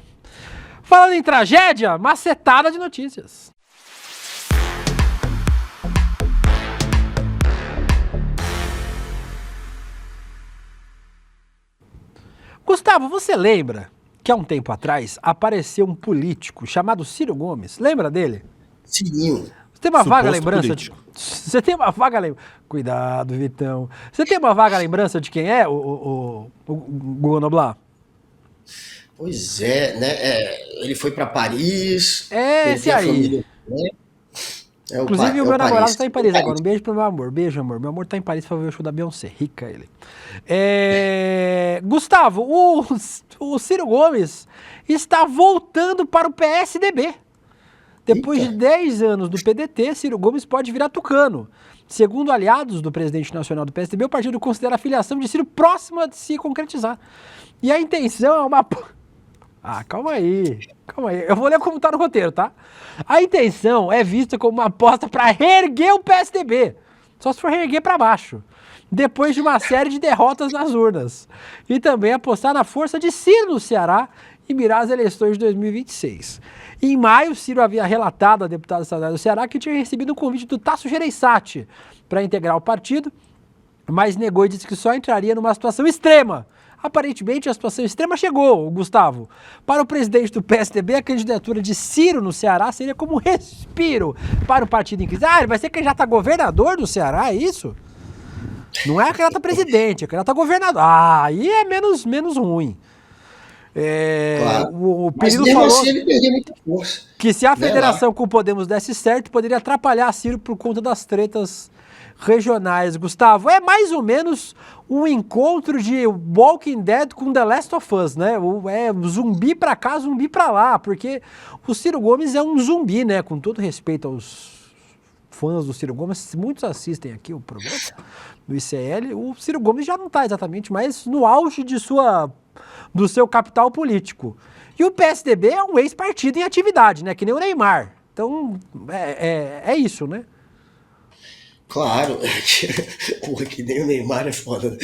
Speaker 5: Falando em tragédia, macetada de notícias. Gustavo, você lembra que há um tempo atrás apareceu um político chamado Ciro Gomes? Lembra dele?
Speaker 2: Sim.
Speaker 5: Você tem uma
Speaker 6: Suposto
Speaker 5: vaga lembrança
Speaker 6: político.
Speaker 5: Você tem uma vaga lembrança... Cuidado, Vitão. Você tem uma vaga lembrança de quem é o Guga Noblar?
Speaker 2: Pois é, né? Ele foi para Paris.
Speaker 5: Esse aí.
Speaker 2: Família, né? É o
Speaker 5: Inclusive,
Speaker 2: é
Speaker 5: o meu namorado
Speaker 2: Paris.
Speaker 5: tá em Paris agora. Um beijo pro meu amor. Beijo, amor. Meu amor tá em Paris pra ver o show da Beyoncé. Rica ele. Gustavo, o Ciro Gomes está voltando para o PSDB. Depois
Speaker 2: Eita.
Speaker 5: de 10 anos do PDT, Ciro Gomes pode virar tucano. Segundo aliados do presidente nacional do PSDB, o partido considera a filiação de Ciro próxima de se concretizar. E a intenção é uma... Ah, calma aí. Eu vou ler como tá no roteiro, tá? A intenção é vista como uma aposta para reerguer o PSDB. Só se for reerguer para baixo. Depois de uma série de derrotas nas urnas. E também apostar na força de Ciro no Ceará e mirar as eleições de 2026. Em maio, Ciro havia relatado à deputada estadual do Ceará que tinha recebido um convite do Tasso Gereissati para integrar o partido, mas negou e disse que só entraria numa situação extrema. Aparentemente, a situação extrema chegou, Gustavo. Para o presidente do PSDB, a candidatura de Ciro no Ceará seria como um respiro para o partido em crise. Ah, ele vai ser candidato a governador do Ceará, é isso? Não é candidato a presidente, é candidato a governador. Ah, aí é menos ruim.
Speaker 2: Claro.
Speaker 5: O
Speaker 2: Mas
Speaker 5: Perillo
Speaker 2: mesmo
Speaker 5: falou
Speaker 2: assim ele perdeu muita força.
Speaker 5: que se a
Speaker 2: Né,
Speaker 5: federação com o Podemos desse certo, poderia atrapalhar Ciro por conta das tretas regionais. Gustavo, é mais ou menos um encontro de Walking Dead com The Last of Us, né? É zumbi pra cá, zumbi pra lá, porque o Ciro Gomes é um zumbi, né? Com todo respeito aos fãs do Ciro Gomes, muitos assistem aqui o programa do ICL, o Ciro Gomes já não está exatamente mais no auge do seu capital político. E o PSDB é um ex-partido em atividade, né? Que nem o Neymar. Então, é isso, né?
Speaker 2: Claro. Porra, que nem o Neymar é foda.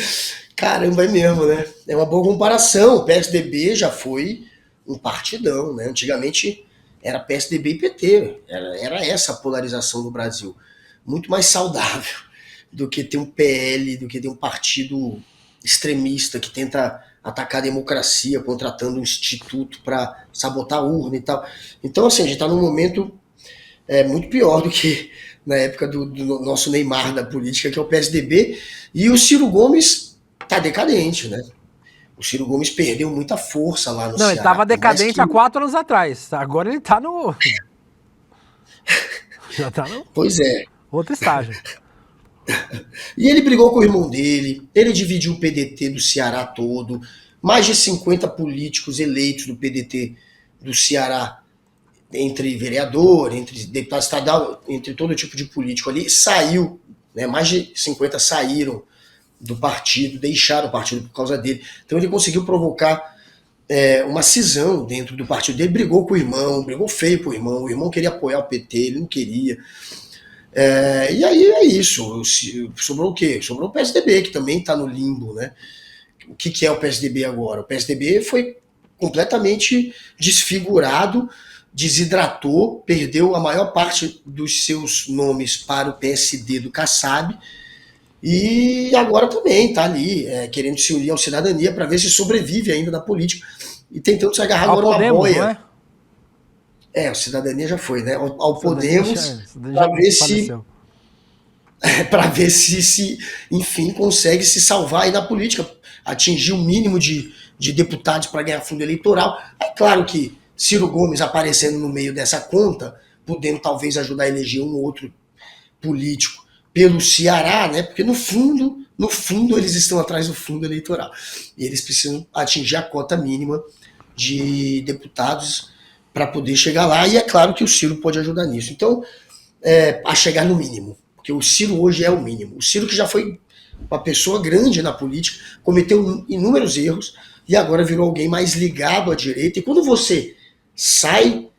Speaker 2: Caramba, é mesmo, né? É uma boa comparação. O PSDB já foi um partidão, né? Antigamente era PSDB e PT. Era essa a polarização do Brasil. Muito mais saudável do que ter um PL, do que ter um partido extremista que tenta atacar a democracia, contratando um instituto para sabotar a urna e tal. Então, assim, a gente está num momento muito pior do que na época do nosso Neymar da política, que é o PSDB, e o Ciro Gomes tá decadente, né? O Ciro Gomes perdeu muita força lá no Ceará.
Speaker 5: Não, ele estava decadente há 4 anos atrás. Agora ele está no... Já está no
Speaker 2: Pois é.
Speaker 5: outro estágio.
Speaker 2: E ele brigou com o irmão dele, ele dividiu o PDT do Ceará todo, mais de 50 políticos eleitos do PDT do Ceará, entre vereador, entre deputado estadual, entre todo tipo de político ali, saiu, né, mais de 50 saíram do partido, deixaram o partido por causa dele. Então ele conseguiu provocar uma cisão dentro do partido dele, brigou com o irmão, brigou feio com o irmão queria apoiar o PT, ele não queria. E aí é isso, sobrou o quê? Sobrou o PSDB, que também está no limbo, né? O que é o PSDB agora? O PSDB foi completamente desfigurado, desidratou, perdeu a maior parte dos seus nomes para o PSD do Kassab, e agora também está ali, querendo se unir ao Cidadania para ver se sobrevive ainda na política, e tentando se agarrar agora uma boia.
Speaker 5: Não é?
Speaker 2: O Cidadania já foi, né? Ao Podemos, para ver se, enfim, consegue se salvar aí na política, atingir o mínimo de deputados para ganhar fundo eleitoral. É claro que Ciro Gomes aparecendo no meio dessa conta, podendo talvez ajudar a eleger um ou outro político pelo Ceará, né? Porque no fundo eles estão atrás do fundo eleitoral. E eles precisam atingir a cota mínima de deputados para poder chegar lá, e é claro que o Ciro pode ajudar nisso. Então, a chegar no mínimo, porque o Ciro hoje é o mínimo. O Ciro, que já foi uma pessoa grande na política, cometeu inúmeros erros, e agora virou alguém mais ligado à direita, e quando você sai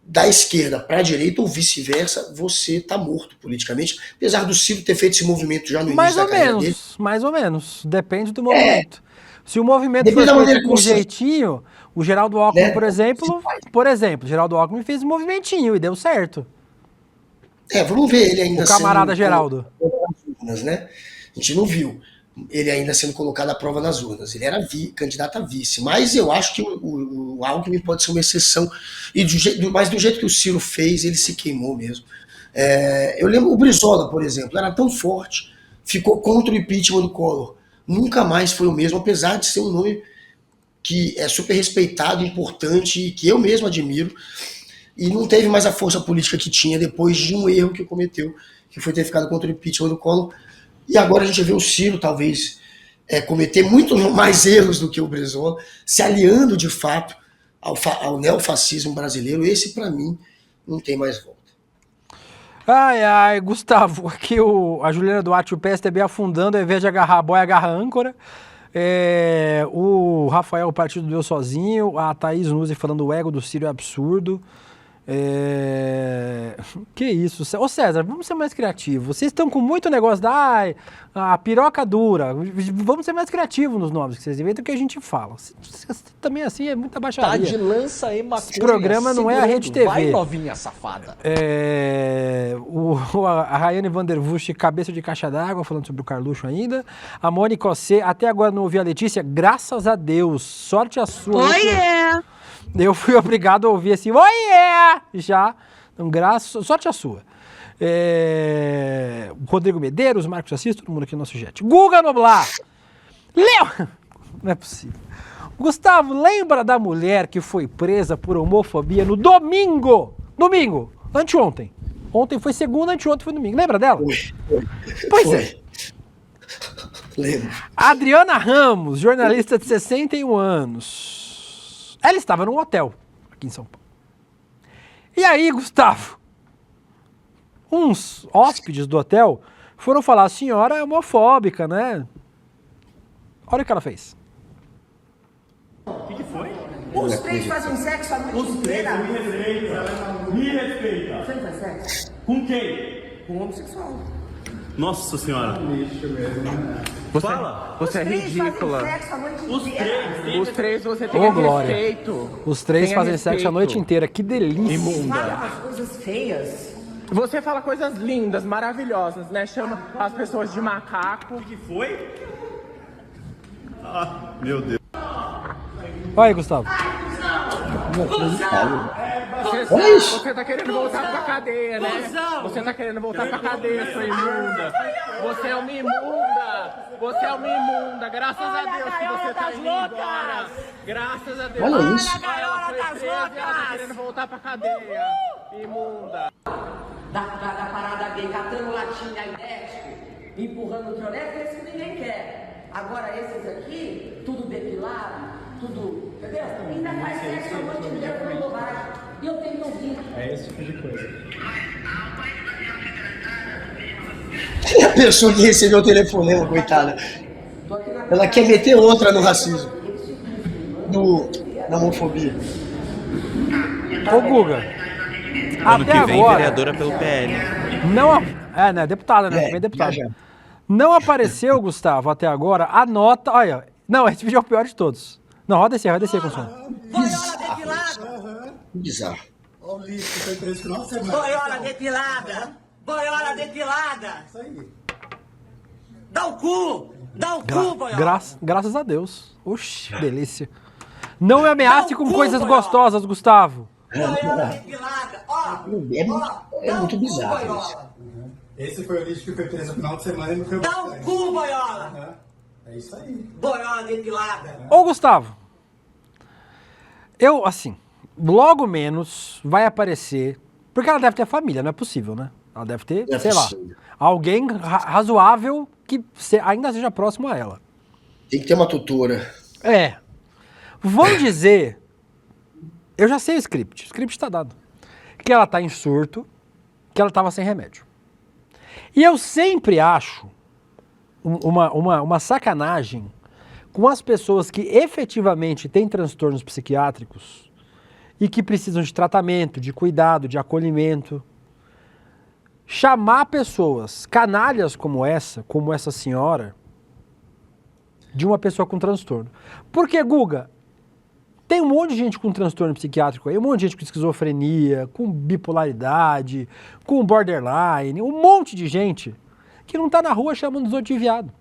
Speaker 2: da esquerda para a direita, ou vice-versa, você está morto politicamente, apesar do Ciro ter feito esse movimento já no início da carreira dele.
Speaker 5: Mais ou menos, depende do movimento. Se o movimento for feito com jeitinho, o Geraldo Alckmin, por exemplo, Geraldo Alckmin fez um movimentinho e deu certo.
Speaker 2: Vamos ver ele ainda
Speaker 5: o camarada Geraldo.
Speaker 2: Urnas, né? A gente não viu ele ainda sendo colocado à prova nas urnas. Ele era candidato a vice, mas eu acho que o Alckmin pode ser uma exceção, mas do jeito que o Ciro fez, ele se queimou mesmo. Eu lembro o Brizola, por exemplo, era tão forte, ficou contra o impeachment do Collor, nunca mais foi o mesmo, apesar de ser um nome que é super respeitado, importante, e que eu mesmo admiro. e não teve mais a força política que tinha depois de um erro que cometeu, que foi ter ficado contra o impeachment do Collor. E agora a gente vê o Ciro, talvez, cometer muito mais erros do que o Brizola, se aliando de fato ao neofascismo brasileiro. Esse, para mim, não tem mais volta.
Speaker 5: Ai, Gustavo, aqui a Juliana Duarte, o PSDB afundando, ao invés de agarrar a boia, agarra a âncora. O Rafael, o partido deu sozinho. A Thaís Nuzzi falando o ego do Ciro é absurdo. Que isso? Ô César, vamos ser mais criativos. Vocês estão com muito negócio a piroca dura. Vamos ser mais criativos nos nomes que vocês inventam, que a gente fala. Também assim é muita baixaria.
Speaker 7: Tá de lança aí, maconha.
Speaker 5: Esse programa não é a Rede TV.
Speaker 7: Vai, novinha safada.
Speaker 5: A Rayane Vandervush, cabeça de caixa d'água, falando sobre o Carluxo ainda. A Mônica Ossê, até agora não ouvi a Letícia. Graças a Deus. Sorte a sua.
Speaker 8: Oiê!
Speaker 5: Eu fui obrigado a ouvir assim, oiê! Já. Então, sorte a sua. Rodrigo Medeiros, Marcos Assis, todo mundo aqui no nosso chat. Guga Noblar! Não é possível. Gustavo, lembra da mulher que foi presa por homofobia no domingo? Domingo, anteontem. Ontem foi segunda, anteontem foi domingo. Lembra dela? Pois é.
Speaker 2: Lembro.
Speaker 5: Adriana Ramos, jornalista de 61 anos. Ela estava num hotel aqui em São Paulo. E aí, Gustavo, uns hóspedes do hotel foram falar: a senhora é homofóbica, né? Olha o que ela fez.
Speaker 9: O que foi?
Speaker 10: Os três fazem sexo a noite inteira.
Speaker 9: Me respeita.
Speaker 10: Você não faz sexo?
Speaker 9: Com quem?
Speaker 10: Com um homossexual.
Speaker 9: Nossa senhora. Fala.
Speaker 11: Você é ridícula.
Speaker 9: Os três
Speaker 11: você tem respeito.
Speaker 5: Os três fazem sexo a noite inteira. Que delícia.
Speaker 11: Imunda.
Speaker 10: Fala umas coisas feias.
Speaker 11: Você fala coisas lindas, maravilhosas, né? Chama as pessoas de macaco.
Speaker 9: O que foi? Ah, meu Deus.
Speaker 5: Olha aí, Gustavo.
Speaker 11: Você tá querendo voltar pra cadeia, né? Você tá querendo voltar pra cadeia, sua imunda. Você é uma imunda. Você é uma imunda. Graças a Deus que você tá indo embora. Graças a Deus.
Speaker 2: Olha isso.
Speaker 11: Ela foi presa e ela tá querendo voltar pra cadeia. Imunda.
Speaker 10: Da parada gay, catando latinha idético, empurrando o tronete, esse que ninguém quer. Agora esses aqui, tudo depilado, tudo, entendeu? Ainda faz sexo a noite inteira com bobagem. E eu tenho que ouvir.
Speaker 9: É esse tipo de coisa.
Speaker 2: A pessoa que recebeu o telefonema, coitada, ela quer meter outra no racismo, na homofobia.
Speaker 5: Ô, Guga.
Speaker 6: Ano
Speaker 5: Até
Speaker 6: que vem,
Speaker 5: agora,
Speaker 6: vereadora pelo PL.
Speaker 5: né? Deputada, né? Também deputada. Não apareceu, Gustavo, até agora, a nota. Olha, não, esse vídeo é o pior de todos. Não, roda esse com som.
Speaker 10: Boiola depilada.
Speaker 2: Bizarro.
Speaker 9: Olha o lixo que foi preso no final de semana.
Speaker 10: Boiola depilada. Boiola depilada. Isso aí. Dá o cu. Dá o cu, boiola.
Speaker 5: Graças a Deus. Oxi, delícia. Não me ameace com coisas
Speaker 10: boiola.
Speaker 5: Gostosas, Gustavo.
Speaker 10: Boiola depilada. Ó.
Speaker 2: É muito bizarro isso.
Speaker 9: Esse foi o lixo que foi preso no final de semana e não foi o
Speaker 10: Dá o cu, boiola.
Speaker 9: É isso aí.
Speaker 10: Boiola depilada.
Speaker 5: Ô, Gustavo. Eu, assim, logo menos vai aparecer. Porque ela deve ter família, não é possível, né? Ela deve ter, sei lá, alguém razoável que ainda seja próximo a ela.
Speaker 2: Tem que ter uma tutora.
Speaker 5: Vão dizer. Eu já sei o script tá dado. Que ela tá em surto, que ela tava sem remédio. E eu sempre acho uma sacanagem com as pessoas que efetivamente têm transtornos psiquiátricos e que precisam de tratamento, de cuidado, de acolhimento. Chamar pessoas, canalhas como essa senhora, de uma pessoa com transtorno. Porque, Guga, tem um monte de gente com transtorno psiquiátrico aí, um monte de gente com esquizofrenia, com bipolaridade, com borderline, um monte de gente que não tá na rua chamando os outros de viado.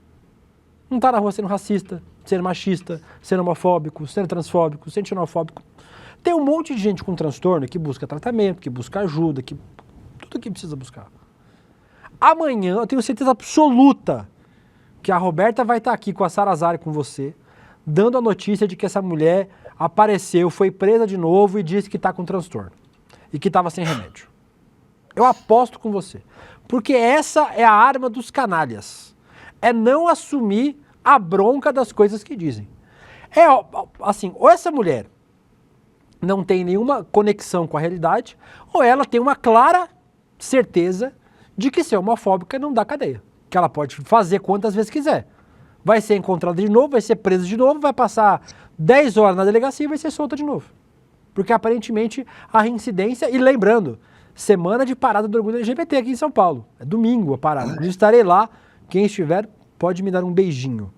Speaker 5: Não tá na rua sendo racista, sendo machista, sendo homofóbico, sendo transfóbico, sendo xenofóbico. Tem um monte de gente com transtorno que busca tratamento, que busca ajuda, que tudo que precisa buscar. Amanhã, eu tenho certeza absoluta que a Roberta vai estar aqui com a Sarazari com você, dando a notícia de que essa mulher apareceu, foi presa de novo e disse que está com transtorno. e que estava sem remédio. Eu aposto com você. Porque essa é a arma dos canalhas. É não assumir a bronca das coisas que dizem. É assim, ou essa mulher não tem nenhuma conexão com a realidade, ou ela tem uma clara certeza de que ser homofóbica não dá cadeia. Que ela pode fazer quantas vezes quiser. Vai ser encontrada de novo, vai ser presa de novo, vai passar 10 horas na delegacia e vai ser solta de novo. Porque aparentemente a reincidência, e lembrando, semana de parada do orgulho LGBT aqui em São Paulo. É domingo a parada. Inclusive estarei lá, quem estiver pode me dar um beijinho.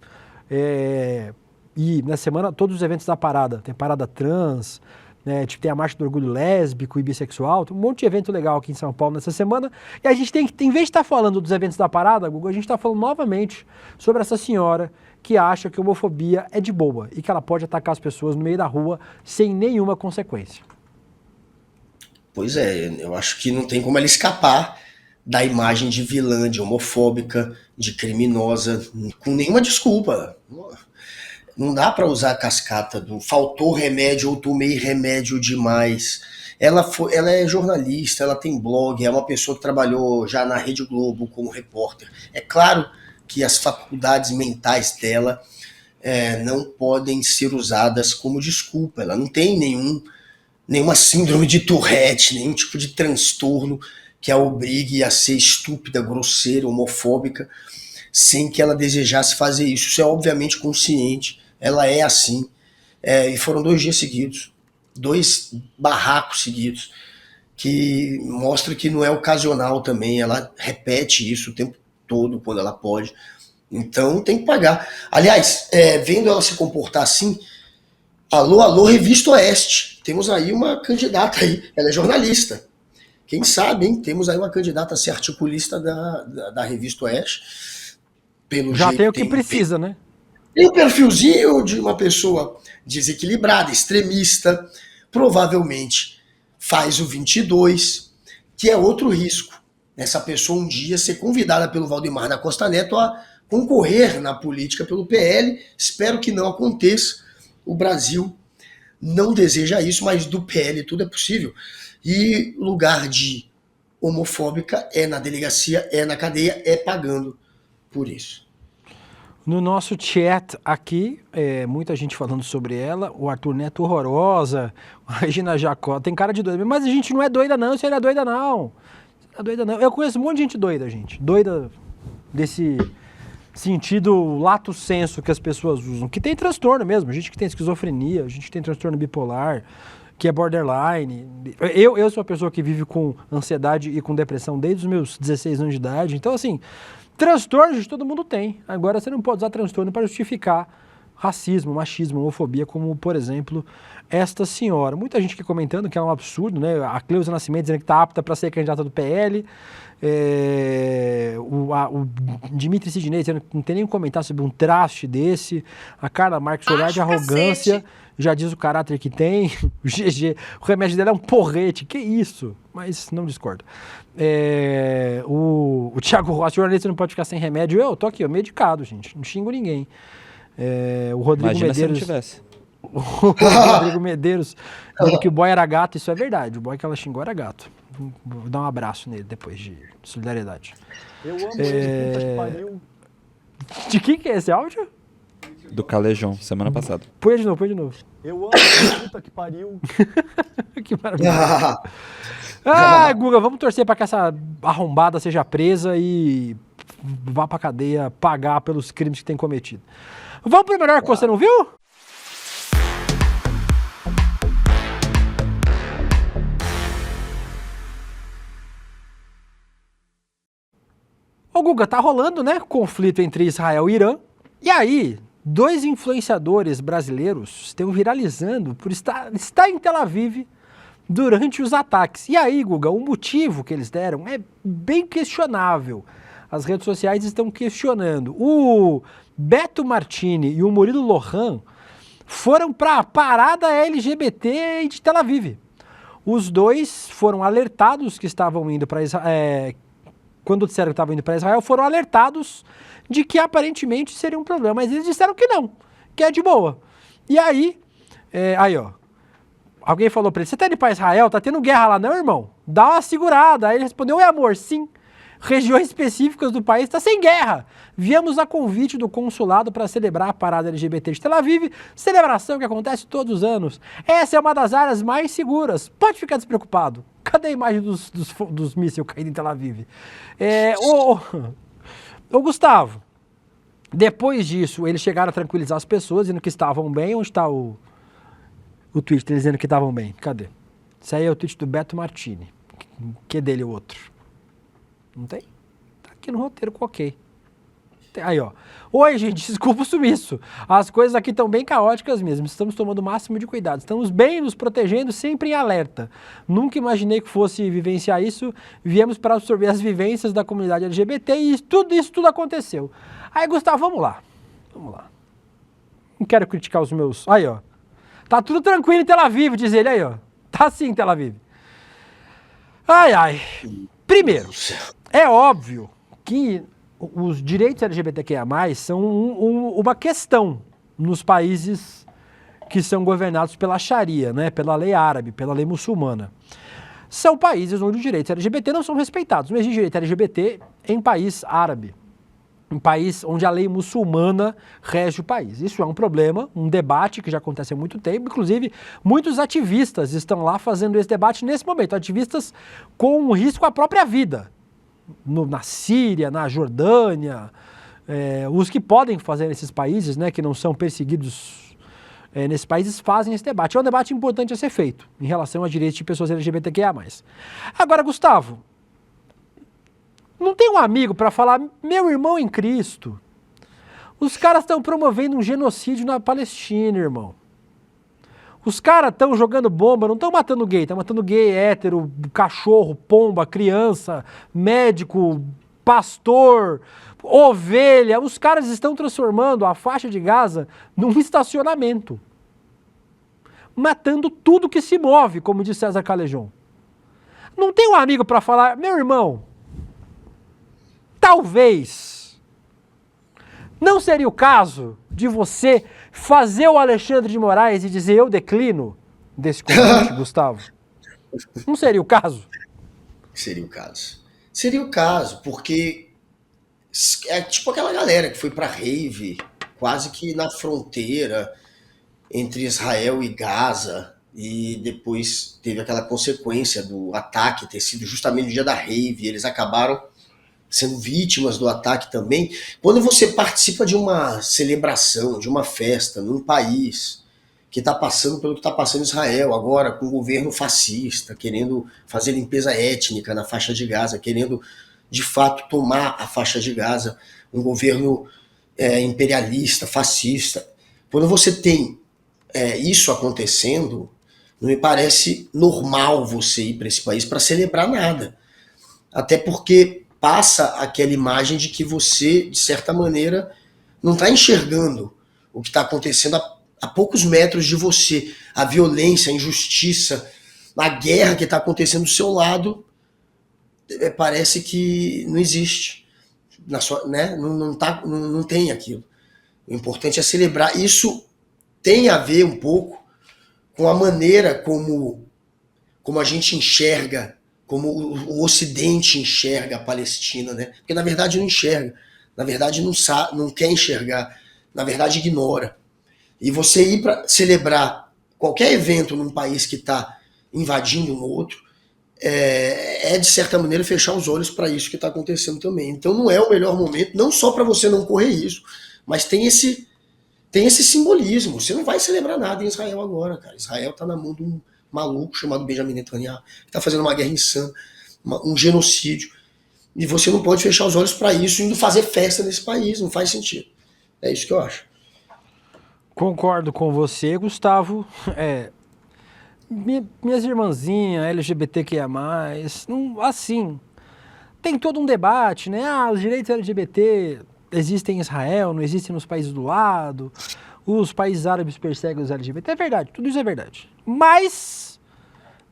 Speaker 5: E na semana, todos os eventos da parada, tem parada trans, né, tipo, tem a marcha do orgulho lésbico e bissexual, tem um monte de evento legal aqui em São Paulo nessa semana, e a gente tem que, em vez de estar falando dos eventos da parada, Google, a gente está falando novamente sobre essa senhora que acha que a homofobia é de boa e que ela pode atacar as pessoas no meio da rua sem nenhuma consequência.
Speaker 2: Pois é, eu acho que não tem como ela escapar da imagem de vilã, de homofóbica, de criminosa, com nenhuma desculpa. Não dá para usar a cascata do faltou remédio ou tomei remédio demais. Ela é jornalista, ela tem blog, é uma pessoa que trabalhou já na Rede Globo como repórter. É claro que as faculdades mentais dela não podem ser usadas como desculpa. Ela não tem nenhuma síndrome de Tourette, nenhum tipo de transtorno que a obrigue a ser estúpida, grosseira, homofóbica, sem que ela desejasse fazer isso. Isso é obviamente consciente. Ela é assim, e foram 2 dias seguidos, 2 barracos seguidos, que mostra que não é ocasional também, ela repete isso o tempo todo quando ela pode, então tem que pagar. Aliás, vendo ela se comportar assim, alô, Revista Oeste, temos aí uma candidata aí, ela é jornalista, quem sabe, hein? Temos aí uma candidata a ser articulista da Revista Oeste. Pelo
Speaker 5: já
Speaker 2: jeito,
Speaker 5: tem o que precisa, né?
Speaker 2: Tem um perfilzinho de uma pessoa desequilibrada, extremista, provavelmente faz o 22, que é outro risco. Essa pessoa um dia ser convidada pelo Valdemar da Costa Neto a concorrer na política pelo PL. Espero que não aconteça. O Brasil não deseja isso, mas do PL tudo é possível. E lugar de homofóbica é na delegacia, é na cadeia, é pagando por isso.
Speaker 5: No nosso chat aqui, muita gente falando sobre ela, o Arthur Neto horrorosa, a Regina Jacó, tem cara de doida, mas a gente não é doida não, você não é doida não. Você não é doida não. Eu conheço um monte de gente doida, gente. Doida desse sentido lato senso que as pessoas usam, que tem transtorno mesmo, gente que tem esquizofrenia, gente que tem transtorno bipolar, que é borderline. Eu sou uma pessoa que vive com ansiedade e com depressão desde os meus 16 anos de idade, então assim... Transtornos todo mundo tem. Agora você não pode usar transtorno para justificar racismo, machismo, homofobia, como, por exemplo, esta senhora. Muita gente aqui comentando que é um absurdo, né? A Cleusa Nascimento dizendo que está apta para ser candidata do PL. O Dimitri Sidney dizendo que não tem nem comentar sobre um traste desse. A Carla Marques, olhar de arrogância, cacete. Já diz o caráter que tem. O GG, o remédio dela é um porrete. Que isso? Mas não discordo. O Thiago Rossi, jornalista não pode ficar sem remédio. Eu tô aqui, ó, medicado, gente. Não xingo ninguém. O Rodrigo
Speaker 6: Imagina
Speaker 5: Medeiros.
Speaker 6: Se não tivesse.
Speaker 5: O Rodrigo Medeiros dizendo que o boy era gato, isso é verdade. O boy que ela xingou era gato. Vou dar um abraço nele depois de solidariedade.
Speaker 8: Eu amo ele, puta que pariu.
Speaker 5: De quem que é esse áudio?
Speaker 6: Do Calejão, semana passada.
Speaker 5: Põe de novo.
Speaker 8: Eu amo ele, puta que pariu.
Speaker 5: Que maravilha. Guga, vamos torcer para que essa arrombada seja presa e vá pra cadeia pagar pelos crimes que tem cometido. Vamos pro melhor que você não viu? Ô Guga, tá rolando, né, conflito entre Israel e Irã. E aí, 2 influenciadores brasileiros estão viralizando por estar em Tel Aviv durante os ataques. E aí, Guga, o motivo que eles deram é bem questionável. As redes sociais estão questionando. O Beto Martini e o Murilo Lohan foram para a parada LGBT de Tel Aviv. Os dois foram alertados que estavam indo para Israel. Quando disseram que estavam indo para Israel, foram alertados de que aparentemente seria um problema. Mas eles disseram que não, que é de boa. E aí, alguém falou pra ele, você tá indo pra Israel? Tá tendo guerra lá não, irmão? Dá uma segurada. Aí ele respondeu, amor, sim. Regiões específicas do país tá sem guerra. Viemos a convite do consulado para celebrar a parada LGBT de Tel Aviv, celebração que acontece todos os anos. Essa é uma das áreas mais seguras. Pode ficar despreocupado. Cadê a imagem dos mísseis caindo em Tel Aviv? Ô Gustavo, depois disso, eles chegaram a tranquilizar as pessoas, dizendo que estavam bem. Onde está o tweet deles dizendo que estavam bem? Cadê? Isso aí é o tweet do Beto Martini. Que dele o outro? Não tem? Tá aqui no roteiro, coloquei. Aí, ó. Oi, gente, desculpa o sumiço. As coisas aqui estão bem caóticas mesmo. Estamos tomando o máximo de cuidado. Estamos bem nos protegendo, sempre em alerta. Nunca imaginei que fosse vivenciar isso. Viemos para absorver as vivências da comunidade LGBT e isso tudo aconteceu. Aí, Gustavo, vamos lá. Vamos lá. Não quero criticar os meus... Aí, ó. Tá tudo tranquilo em Tel Aviv, diz ele aí, ó. Tá sim em Tel Aviv. Ai. Primeiro, é óbvio que os direitos LGBTQIA+, são uma questão nos países que são governados pela Sharia, né, pela lei árabe, pela lei muçulmana. São países onde os direitos LGBT não são respeitados. Não existe direito LGBT em país árabe, em país onde a lei muçulmana rege o país. Isso é um problema, um debate que já acontece há muito tempo. Inclusive, muitos ativistas estão lá fazendo esse debate nesse momento. Ativistas com risco à própria vida. Na Síria, na Jordânia, os que podem fazer nesses países, né, que não são perseguidos nesses países, fazem esse debate. É um debate importante a ser feito em relação a direitos de pessoas LGBTQIA+. Agora, Gustavo, não tem um amigo para falar, meu irmão em Cristo, os caras estão promovendo um genocídio na Palestina, irmão. Os caras estão jogando bomba, não estão matando gay, estão matando gay, hétero, cachorro, pomba, criança, médico, pastor, ovelha. Os caras estão transformando a faixa de Gaza num estacionamento. Matando tudo que se move, como diz César Calejon. Não tem um amigo para falar, meu irmão, talvez não seria o caso de você fazer o Alexandre de Moraes e dizer eu declino desse convite, Gustavo? Não seria o caso?
Speaker 2: Seria o caso. Seria o caso, porque é tipo aquela galera que foi pra rave, quase que na fronteira entre Israel e Gaza, e depois teve aquela consequência do ataque ter sido justamente no dia da rave, eles acabaram sendo vítimas do ataque também. Quando você participa de uma celebração, de uma festa, num país que está passando pelo que está passando em Israel agora, com um governo fascista, querendo fazer limpeza étnica na faixa de Gaza, querendo, de fato, tomar a faixa de Gaza, um governo imperialista, fascista. Quando você tem isso acontecendo, não me parece normal você ir para esse país para celebrar nada. Até porque passa aquela imagem de que você, de certa maneira, não está enxergando o que está acontecendo a poucos metros de você. A violência, a injustiça, a guerra que está acontecendo do seu lado, parece que não existe. Né? Não tem aquilo. O importante é celebrar. Isso tem a ver um pouco com a maneira como a gente enxerga, como o Ocidente enxerga a Palestina, né? Porque na verdade não enxerga, na verdade não quer enxergar, na verdade ignora. E você ir para celebrar qualquer evento num país que está invadindo um outro, de certa maneira fechar os olhos para isso que está acontecendo também. Então não é o melhor momento, não só para você não correr isso, mas tem esse simbolismo. Você não vai celebrar nada em Israel agora, cara. Israel está na mão de um maluco chamado Benjamin Netanyahu, que está fazendo uma guerra insana, um genocídio, e você não pode fechar os olhos para isso indo fazer festa nesse país, não faz sentido. É isso que eu acho.
Speaker 5: Concordo com você, Gustavo. Minhas irmãzinhas, LGBTQIA+, assim, tem todo um debate, né? Os direitos LGBT existem em Israel, não existem nos países do lado, os países árabes perseguem os LGBT. É verdade, tudo isso é verdade. Mas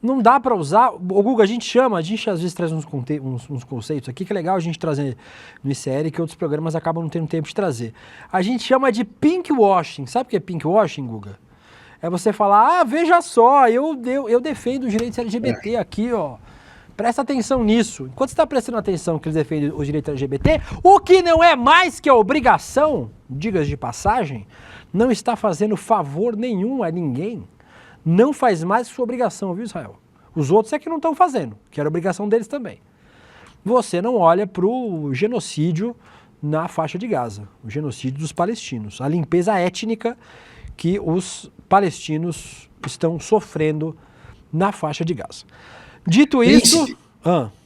Speaker 5: não dá para usar... O Guga, a gente às vezes traz uns conceitos aqui, que é legal a gente trazer no ICL, que outros programas acabam não tendo tempo de trazer. A gente chama de pinkwashing. Sabe o que é pinkwashing, Guga? É você falar, veja só, eu defendo os direitos LGBT aqui, ó. Presta atenção nisso. Enquanto você está prestando atenção que eles defendem os direitos LGBT, o que não é mais que a obrigação, diga de passagem, não está fazendo favor nenhum a ninguém. Não faz mais que sua obrigação, viu, Israel? Os outros é que não estão fazendo, que era obrigação deles também. Você não olha para o genocídio na faixa de Gaza, o genocídio dos palestinos, a limpeza étnica que os palestinos estão sofrendo na faixa de Gaza. Dito isso...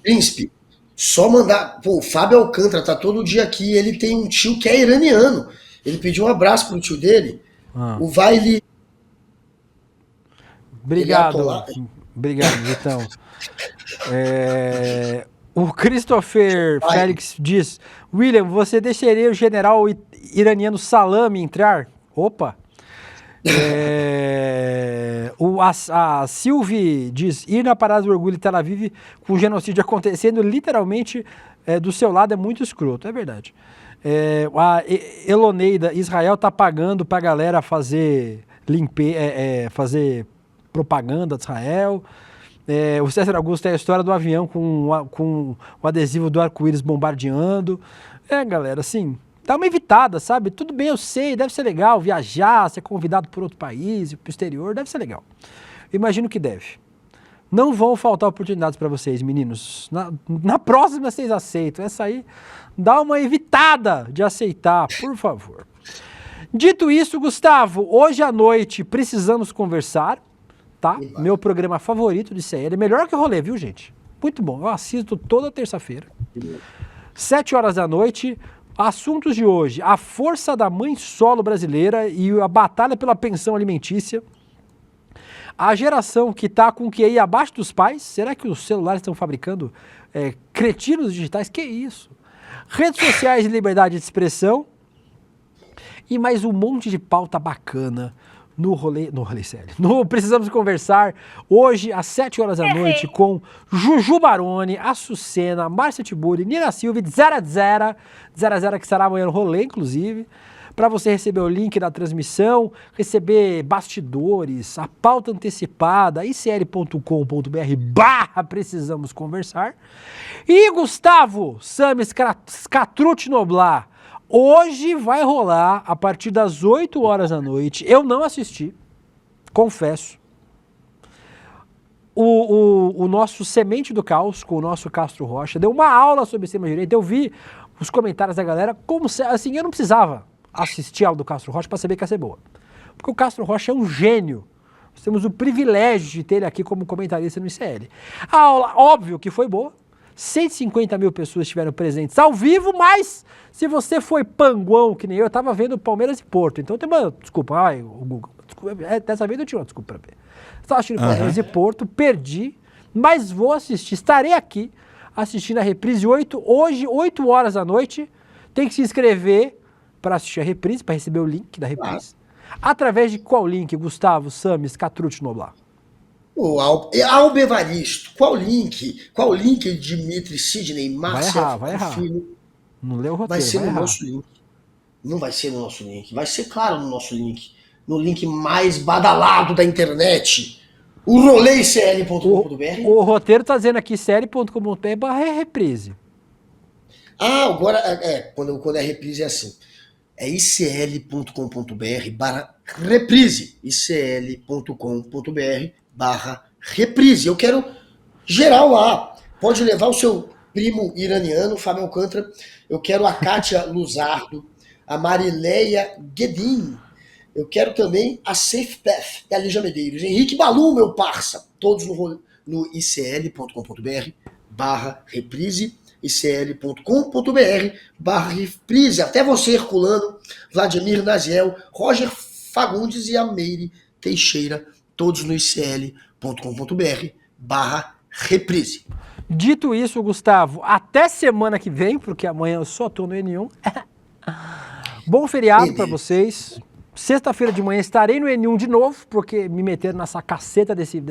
Speaker 2: Príncipe, só mandar... Pô, o Fábio Alcântara tá todo dia aqui, ele tem um tio que é iraniano. Ele pediu um abraço pro tio dele. O Vaile...
Speaker 5: Obrigado, então. O Christopher Félix diz, William, você deixaria o general iraniano Salami entrar? Opa! A Silvie diz, ir na Parada do Orgulho em Tel Aviv com o genocídio acontecendo literalmente do seu lado é muito escroto, é verdade. A Eloneida, Israel tá pagando pra galera fazer fazer propaganda de Israel. O César Augusto é a história do avião com o adesivo do arco-íris bombardeando. Galera, assim, dá uma evitada, sabe? Tudo bem, eu sei, deve ser legal viajar, ser convidado por outro país, pro exterior, deve ser legal. Imagino que deve. Não vão faltar oportunidades para vocês, meninos. Na próxima vocês aceitam. Essa aí, dá uma evitada de aceitar, por favor. Dito isso, Gustavo, hoje à noite precisamos conversar, tá? Meu programa favorito de CL, melhor que o Rolê, viu, gente? Muito bom, eu assisto toda terça-feira. 7h da noite, assuntos de hoje, a força da mãe solo brasileira e a batalha pela pensão alimentícia. A geração que está com o QI abaixo dos pais, será que os celulares estão fabricando cretinos digitais? Que isso? Redes sociais e liberdade de expressão. E mais um monte de pauta bacana no Rolê Sério. Precisamos conversar hoje às 7h da noite com Juju Baroni, Açucena, Márcia Tiburi, Nina Silva, 0 que será amanhã no Rolê, inclusive, para você receber o link da transmissão, receber bastidores, a pauta antecipada, icl.com.br/precisamos conversar. E Gustavo Sames Catrucci Noblar, hoje vai rolar, a partir das 8h da noite, eu não assisti, confesso, o nosso Semente do Caos, com o nosso Castro Rocha, deu uma aula sobre extrema-direita, eu vi os comentários da galera, como se, assim, eu não precisava assistir a aula do Castro Rocha para saber que ia ser boa, porque o Castro Rocha é um gênio, nós temos o privilégio de ter ele aqui como comentarista no ICL. A aula, óbvio que foi boa, 150 mil pessoas estiveram presentes ao vivo, mas se você foi panguão que nem eu tava vendo Palmeiras e Porto, então tem uma desculpa, dessa vez eu tinha uma desculpa pra ver. Estava assistindo Palmeiras e Porto, perdi, mas vou assistir, estarei aqui assistindo a reprise hoje, 8h da noite, tem que se inscrever para assistir a reprise, para receber o link da reprise. Através de qual link, Gustavo Sames Catrucci Noblar?
Speaker 2: Alba Evaristo, qual link? Qual link, Dimitri Sidney, Márcia?
Speaker 5: Vai errar. Não leu o roteiro,
Speaker 2: vai ser no nosso link. Não vai ser no nosso link. Vai ser, claro, no nosso link. No link mais badalado da internet. O roleicl.com.br.
Speaker 5: O roteiro tá dizendo aqui série.com.br/reprise.
Speaker 2: Agora, quando é reprise é assim. É icl.com.br/reprise. icl.com.br/reprise. Eu quero geral lá. Pode levar o seu primo iraniano, Fábio Alcântara. Eu quero a Kátia Luzardo, a Marileia Guedin. Eu quero também a Safe Path, da Lígia Medeiros. Henrique Balu, meu parça. Todos no icl.com.br/reprise. icl.com.br/reprise. Até você, Herculano, Vladimir Naziel, Roger Fagundes e a Meire Teixeira, todos no icl.com.br/reprise.
Speaker 5: Dito isso, Gustavo, até semana que vem, porque amanhã eu só tô no N1. Bom feriado para vocês. Sexta-feira de manhã estarei no N1 de novo, porque me meteram nessa caceta desse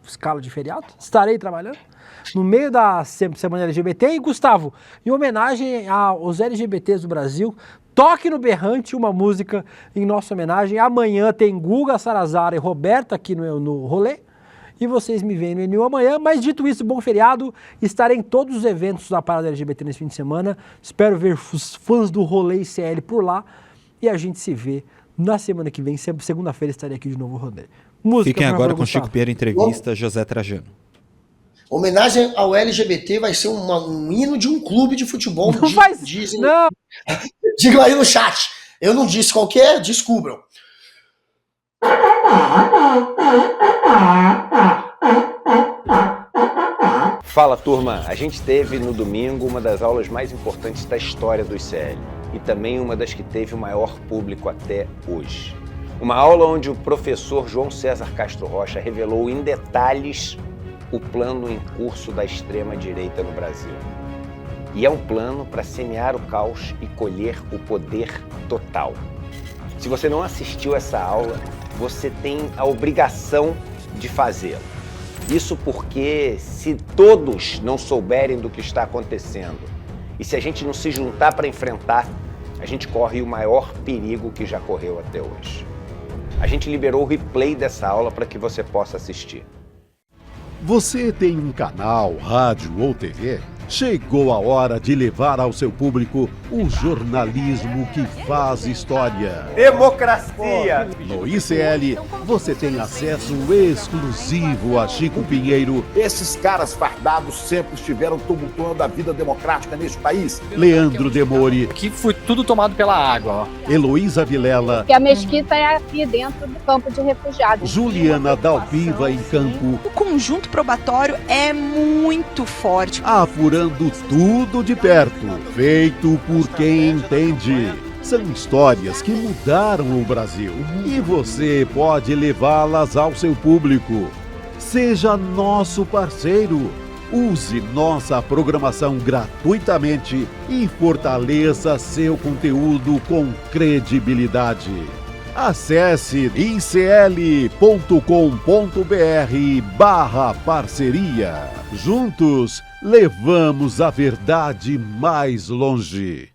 Speaker 5: escala de feriado. Estarei trabalhando no meio da Semana LGBT. E, Gustavo, em homenagem aos LGBTs do Brasil, toque no Berrante uma música em nossa homenagem. Amanhã tem Guga, Sarazara e Roberta aqui no rolê. E vocês me veem no N1 amanhã. Mas dito isso, bom feriado. Estarei em todos os eventos da Parada LGBT nesse fim de semana. Espero ver os fãs do rolê ICL por lá. E a gente se vê na semana que vem. Segunda-feira estarei aqui de novo, Rodê.
Speaker 6: Fiquem agora com Chico Pierre, entrevista, José Trajano.
Speaker 2: Homenagem ao LGBT vai ser um hino de um clube de futebol.
Speaker 5: Não faz
Speaker 2: dizem,
Speaker 5: não.
Speaker 2: Digam aí no chat. Eu não disse qual que é, descubram.
Speaker 12: Fala, turma. A gente teve no domingo uma das aulas mais importantes da história do ICL e também uma das que teve o maior público até hoje. Uma aula onde o professor João César Castro Rocha revelou em detalhes o plano em curso da extrema-direita no Brasil. E é um plano para semear o caos e colher o poder total. Se você não assistiu essa aula, você tem a obrigação de fazê-la. Isso porque se todos não souberem do que está acontecendo e se a gente não se juntar para enfrentar, a gente corre o maior perigo que já correu até hoje. A gente liberou o replay dessa aula para que você possa assistir.
Speaker 13: Você tem um canal, rádio ou TV? Chegou a hora de levar ao seu público o jornalismo que faz história.
Speaker 3: Democracia!
Speaker 13: No ICL, você tem acesso exclusivo a Chico Pinheiro.
Speaker 3: Esses caras fardados sempre estiveram tumultuando a vida democrática neste país.
Speaker 13: Leandro Demore.
Speaker 7: Aqui foi tudo tomado pela água, ó.
Speaker 13: Heloísa Vilela.
Speaker 14: Que a mesquita é aqui dentro do campo de refugiados.
Speaker 13: Juliana Dalpiva em campo.
Speaker 15: O conjunto probatório é muito forte.
Speaker 13: Apurando tudo de perto, feito por quem entende. São histórias que mudaram o Brasil e você pode levá-las ao seu público. Seja nosso parceiro. Use nossa programação gratuitamente e fortaleça seu conteúdo com credibilidade. Acesse icl.com.br/parceria. Juntos, levamos a verdade mais longe.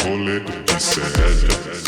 Speaker 4: Rolê do ICL.